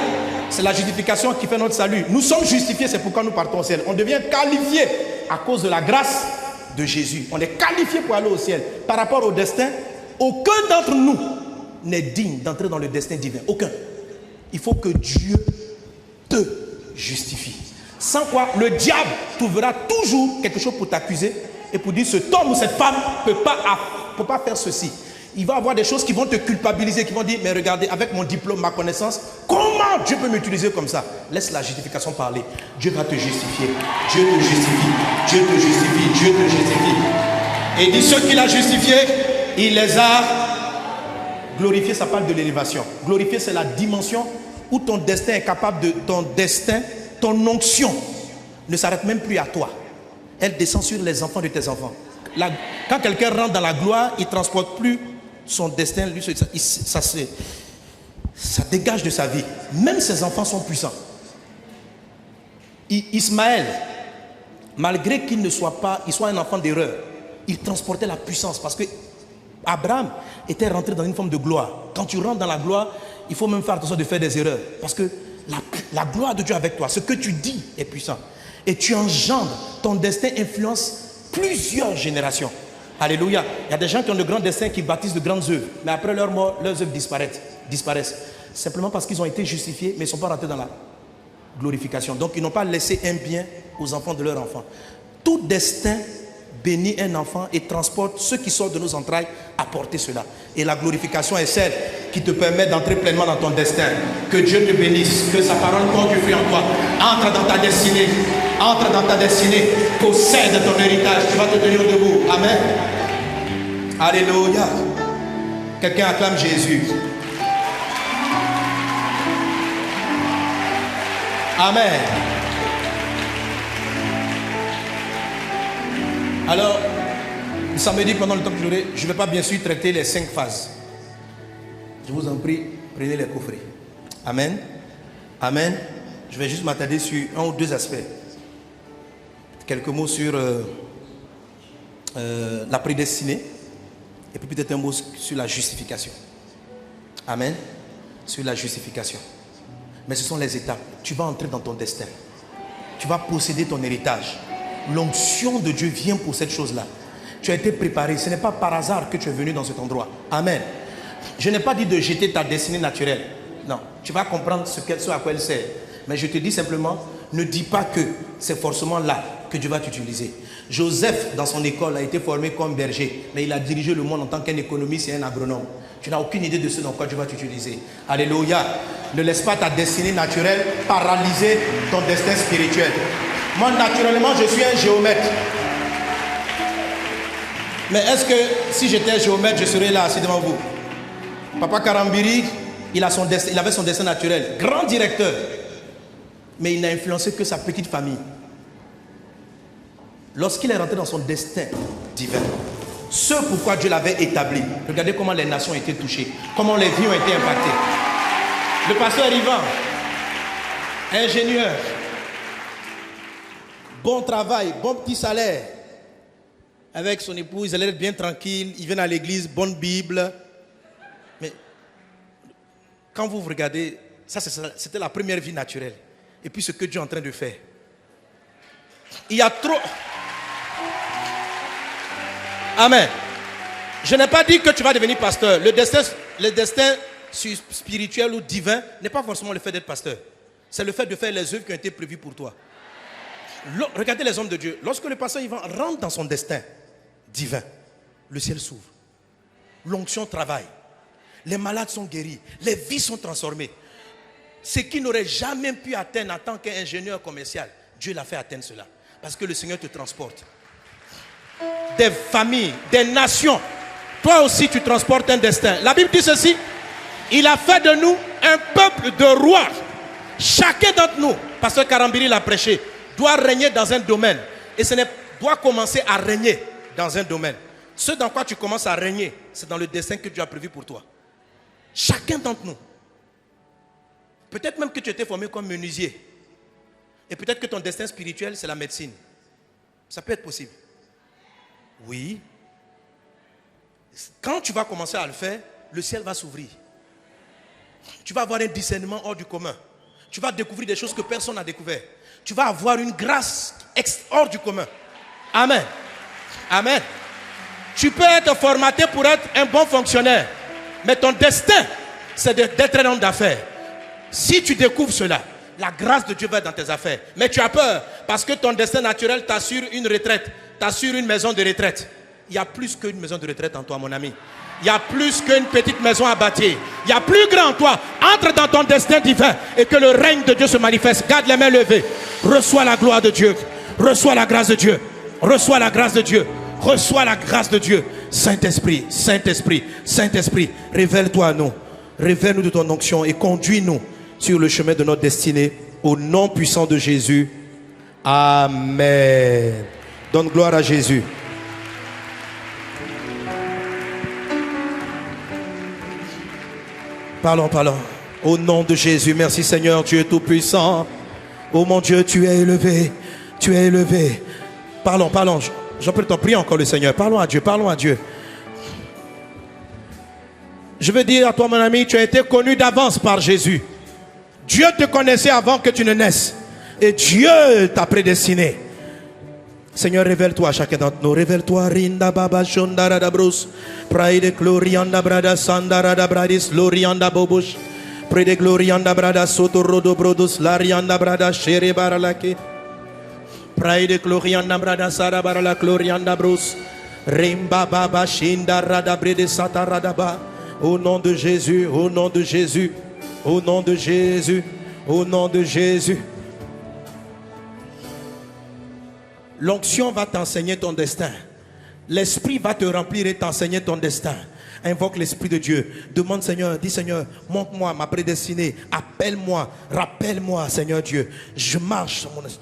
C'est la justification qui fait notre salut. Nous sommes justifiés, c'est pourquoi nous partons au ciel. On devient qualifié à cause de la grâce de Jésus. On est qualifié pour aller au ciel. Par rapport au destin, aucun d'entre nous n'est digne d'entrer dans le destin divin. Aucun. Il faut que Dieu te justifie. Sans quoi, le diable trouvera toujours quelque chose pour t'accuser et pour dire cet homme ou cette femme ne peut pas faire ceci. Il va y avoir des choses qui vont te culpabiliser, qui vont dire, mais regardez, avec mon diplôme, ma connaissance, comment Dieu peut m'utiliser comme ça? Laisse la justification parler. Dieu va te justifier. Dieu te justifie. Dieu te justifie. Dieu te justifie. Et il dit, ceux qu'il a justifiés, il les a glorifiés. Ça parle de l'élévation. Glorifier, c'est la dimension où ton destin est capable de... Ton destin, ton onction ne s'arrête même plus à toi. Elle descend sur les enfants de tes enfants. Quand quelqu'un rentre dans la gloire, il ne transporte plus son destin, lui, ça dégage de sa vie. Même ses enfants sont puissants. Ismaël, malgré qu'il ne soit pas, il soit un enfant d'erreur, il transportait la puissance parce que Abraham était rentré dans une forme de gloire. Quand tu rentres dans la gloire, il faut même faire attention de faire des erreurs parce que la gloire de Dieu avec toi, ce que tu dis est puissant et tu engendres, ton destin influence plusieurs générations. Alléluia. Il y a des gens qui ont de grands destins qui bâtissent de grandes œuvres. Mais après leur mort, leurs œuvres disparaissent. Simplement parce qu'ils ont été justifiés, mais ils ne sont pas rentrés dans la glorification. Donc ils n'ont pas laissé un bien aux enfants de leurs enfants. Tout destin bénit un enfant et transporte ceux qui sortent de nos entrailles à porter cela. Et la glorification est celle qui te permet d'entrer pleinement dans ton destin. Que Dieu te bénisse, que sa parole porte du fruit en toi. Entre dans ta destinée, entre dans ta destinée, possède ton héritage. Tu vas te tenir debout. Amen. Alléluia. Quelqu'un acclame Jésus. Amen. Alors, samedi, pendant le temps que j'aurai, je ne vais pas bien sûr traiter les 5 phases. Je vous en prie, prenez les coffrets. Amen. Amen. Je vais juste m'attarder sur un ou deux aspects. Quelques mots sur la prédestinée. Et puis peut-être un mot sur la justification. Amen. Sur la justification. Mais ce sont les étapes. Tu vas entrer dans ton destin. Tu vas posséder ton héritage. L'onction de Dieu vient pour cette chose-là. Tu as été préparé. Ce n'est pas par hasard que tu es venu dans cet endroit. Amen. Je n'ai pas dit de jeter ta destinée naturelle. Non. Tu vas comprendre ce à quoi elle sert. Mais je te dis simplement, ne dis pas que c'est forcément là que Dieu va t'utiliser. Joseph, dans son école, a été formé comme berger. Mais il a dirigé le monde en tant qu'un économiste et un agronome. Tu n'as aucune idée de ce dans quoi Dieu va t'utiliser. Alléluia. Ne laisse pas ta destinée naturelle paralyser ton destin spirituel. Moi, naturellement, je suis un géomètre. Mais est-ce que si j'étais un géomètre, je serais là, assis devant vous? Papa Karambiri, il avait son destin naturel. Grand directeur. Mais il n'a influencé que sa petite famille. Lorsqu'il est rentré dans son destin divin, ce pourquoi Dieu l'avait établi, regardez comment les nations ont été touchées, comment les vies ont été impactées. Le pasteur Ivan, ingénieur, bon travail, bon petit salaire. Avec son épouse, il allait être bien tranquille, il vient à l'église, bonne Bible. Mais quand vous regardez, ça c'était la première vie naturelle. Et puis ce que Dieu est en train de faire. Il y a trop... Amen. Je n'ai pas dit que tu vas devenir pasteur. Le destin spirituel ou divin n'est pas forcément le fait d'être pasteur. C'est le fait de faire les œuvres qui ont été prévues pour toi. Regardez les hommes de Dieu. Lorsque le pasteur Ivan rentre dans son destin divin, le ciel s'ouvre. L'onction travaille. Les malades sont guéris. Les vies sont transformées. Ce qui n'aurait jamais pu atteindre en tant qu'ingénieur commercial, Dieu l'a fait atteindre cela. Parce que le Seigneur te transporte. Des familles, des nations. Toi aussi tu transportes un destin. La Bible dit ceci. Il a fait de nous un peuple de rois. Chacun d'entre nous, pasteur Karambiri l'a prêché, doit régner dans un domaine. Et doit commencer à régner dans un domaine. Ce dans quoi tu commences à régner, c'est dans le destin que Dieu a prévu pour toi. Chacun d'entre nous. Peut-être même que tu étais formé comme menuisier. Et peut-être que ton destin spirituel, c'est la médecine. Ça peut être possible. Oui. Quand tu vas commencer à le faire, le ciel va s'ouvrir. Tu vas avoir un discernement hors du commun. Tu vas découvrir des choses que personne n'a découvert. Tu vas avoir une grâce hors du commun. Amen. Amen. Tu peux être formaté pour être un bon fonctionnaire. Mais ton destin, c'est d'être un homme d'affaires. Si tu découvres cela, la grâce de Dieu va être dans tes affaires. Mais tu as peur parce que ton destin naturel t'assure une retraite, t'assure une maison de retraite. Il y a plus qu'une maison de retraite en toi, mon ami. Il y a plus qu'une petite maison à bâtir. Il y a plus grand en toi. Entre dans ton destin divin et que le règne de Dieu se manifeste. Garde les mains levées. Reçois la gloire de Dieu. Reçois la grâce de Dieu. Reçois la grâce de Dieu. Reçois la grâce de Dieu. Saint-Esprit, Saint-Esprit, Saint-Esprit, révèle-toi à nous. Révèle-nous de ton onction et conduis-nous sur le chemin de notre destinée. Au nom puissant de Jésus. Amen. Donne gloire à Jésus. Parlons, parlons. Au nom de Jésus, merci Seigneur, Dieu Tout-Puissant. Oh mon Dieu, tu es élevé. Tu es élevé. Parlons, parlons. J'en prie, t'en prie encore le Seigneur. Parlons à Dieu, parlons à Dieu. Je veux dire à toi, mon ami, tu as été connu d'avance par Jésus. Dieu te connaissait avant que tu ne naisses. Et Dieu t'a prédestiné. Seigneur, révèle-toi à chacun d'entre nous. Révèle-toi. Rinda baba shondara da brus. Pray de glorianda brada sandara da bradis glorianda bobush. Pray de glorianda brada soto rodo brodus larianda brada shere baralake. Praide Glorianda Brada Sarabara la Glorianda Brus. Rimba Baba Shinda Radabre de Sata Radaba. Au nom de Jésus, au nom de Jésus, au nom de Jésus, au nom de Jésus. L'onction va t'enseigner ton destin. L'Esprit va te remplir et t'enseigner ton destin. Invoque l'Esprit de Dieu. Demande Seigneur, dis Seigneur, montre-moi ma prédestinée. Appelle-moi, rappelle-moi Seigneur Dieu. Je marche sur mon esprit.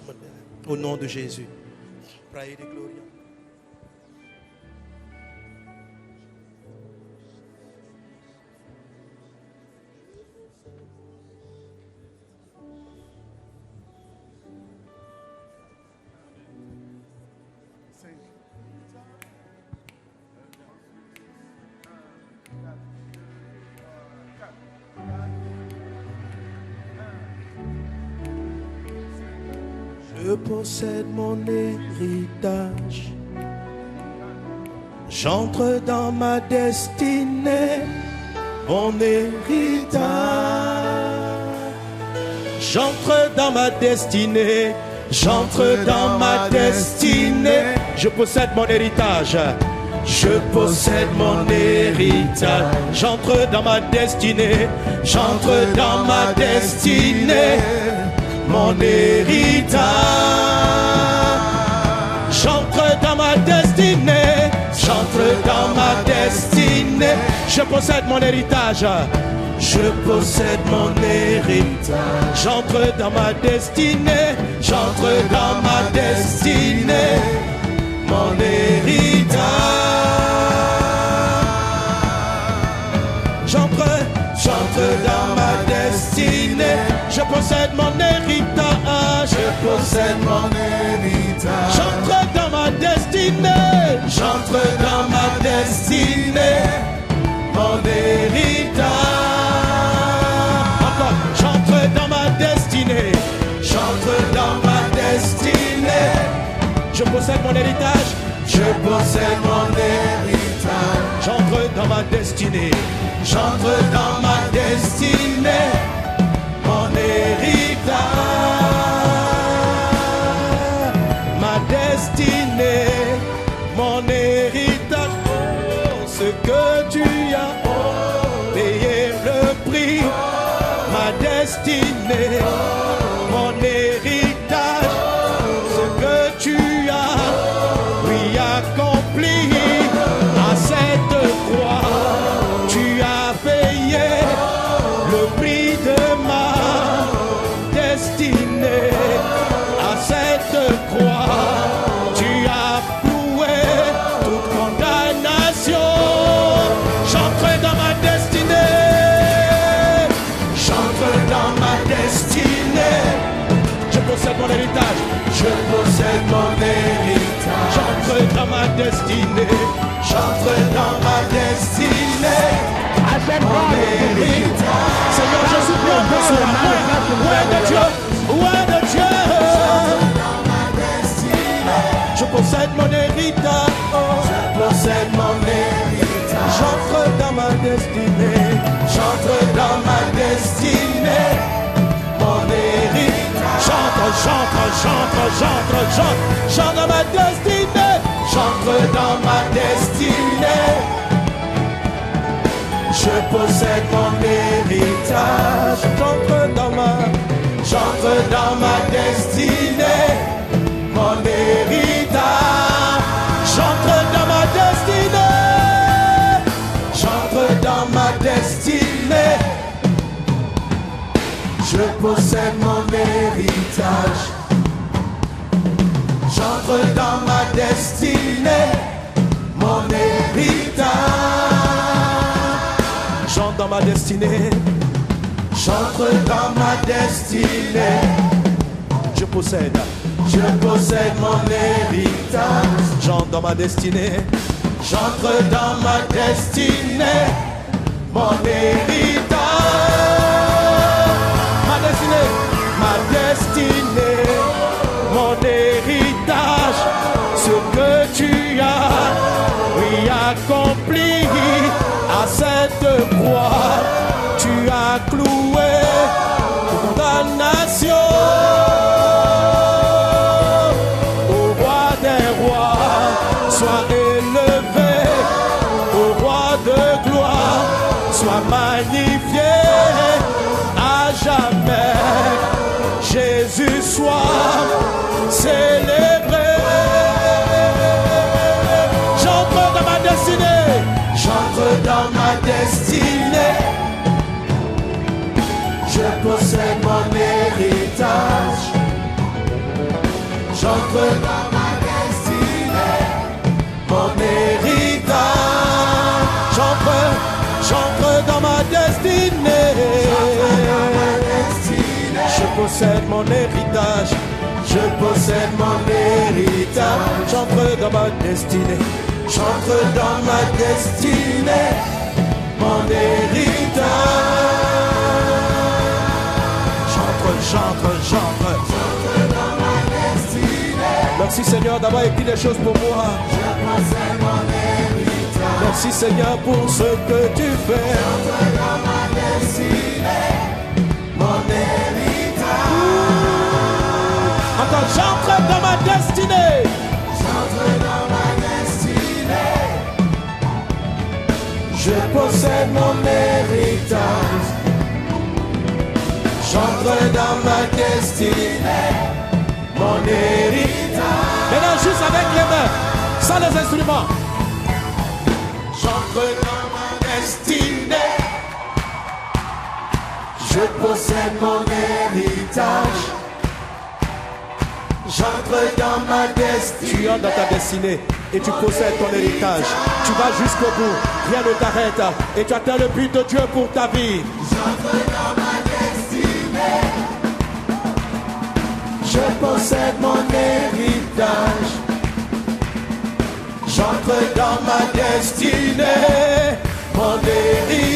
Au nom de Jésus. Praise the glory. Je possède mon héritage. J'entre dans ma destinée, mon héritage. J'entre dans ma destinée, j'entre dans ma destinée. Je possède mon héritage. Je possède mon héritage. J'entre dans ma destinée, j'entre dans ma destinée. Mon héritage, j'entre dans ma destinée, j'entre dans ma destinée, je possède mon héritage, je possède mon héritage, j'entre dans ma destinée, j'entre dans ma destinée, mon héritage, j'entre dans ma destinée. Je possède mon héritage. Je possède mon héritage. J'entre dans ma destinée. J'entre dans ma destinée. Mon héritage. Encore. J'entre dans ma destinée. J'entre dans ma destinée. Je possède mon héritage. Je possède mon héritage. J'entre dans ma destinée. J'entre dans ma destinée. Mon héritage, ma destinée, mon héritage, oh, ce que tu as payé le prix, ma destinée, mon héritage, ce que tu as, oui, accompli à cette croix, tu as payé le prix de ma destinée. À cette croix, tu as cloué toute condamnation. J'entre dans ma destinée. J'entre dans ma destinée. Je possède mon héritage. Je possède mon héritage. J'entre dans ma destinée. J'entre dans ma destinée. Mon héritage. Seigneur Jésus, prie un peu sur la main. Ouais de Dieu, ouais de Dieu. Je possède mon héritage. Je possède mon héritage. J'entre dans ma destinée. J'entre dans ma destinée. Mon héritage. J'entre dans ma destinée. J'entre dans ma destinée. Je possède mon héritage. J'entre dans ma destinée. Mon héritage. J'entre dans ma destinée. J'entre dans ma destinée. Je possède mon héritage. J'entre dans ma destinée. Mon héritage. J'entre dans ma destinée. J'entre dans ma destinée. Je possède mon héritage. J'entre dans ma destinée. J'entre dans ma destinée. Mon héritage. Ma destinée. Ma destinée. Mon héritage. Ce que tu as, oui, accompli à cette croix. Tu as cloué condamnation. J'entre dans ma destinée, mon héritage. J'entre dans ma destinée. Je possède mon héritage. Je possède mon héritage. J'entre dans ma destinée. J'entre dans ma destinée. Mon héritage. J'entre dans ma destinée. Merci Seigneur d'avoir écrit des choses pour moi. Je possède mon héritage. Merci Seigneur pour ce que tu fais. J'entre dans ma destinée. Mon héritage. Encore, j'entre dans ma destinée. J'entre dans ma destinée. Je possède mon héritage. J'entre dans ma destinée. Mon héritage. Maintenant, juste avec les mains, sans les instruments. J'entre dans ma destinée. Je possède mon héritage. J'entre dans ma destinée. Tu entres dans ta destinée et tu possèdes ton héritage. Tu vas jusqu'au bout, rien ne t'arrête et tu atteins le but de Dieu pour ta vie. J'entre dans ma destinée. Je possède mon héritage. J'entre dans ma destinée. Mon héritage.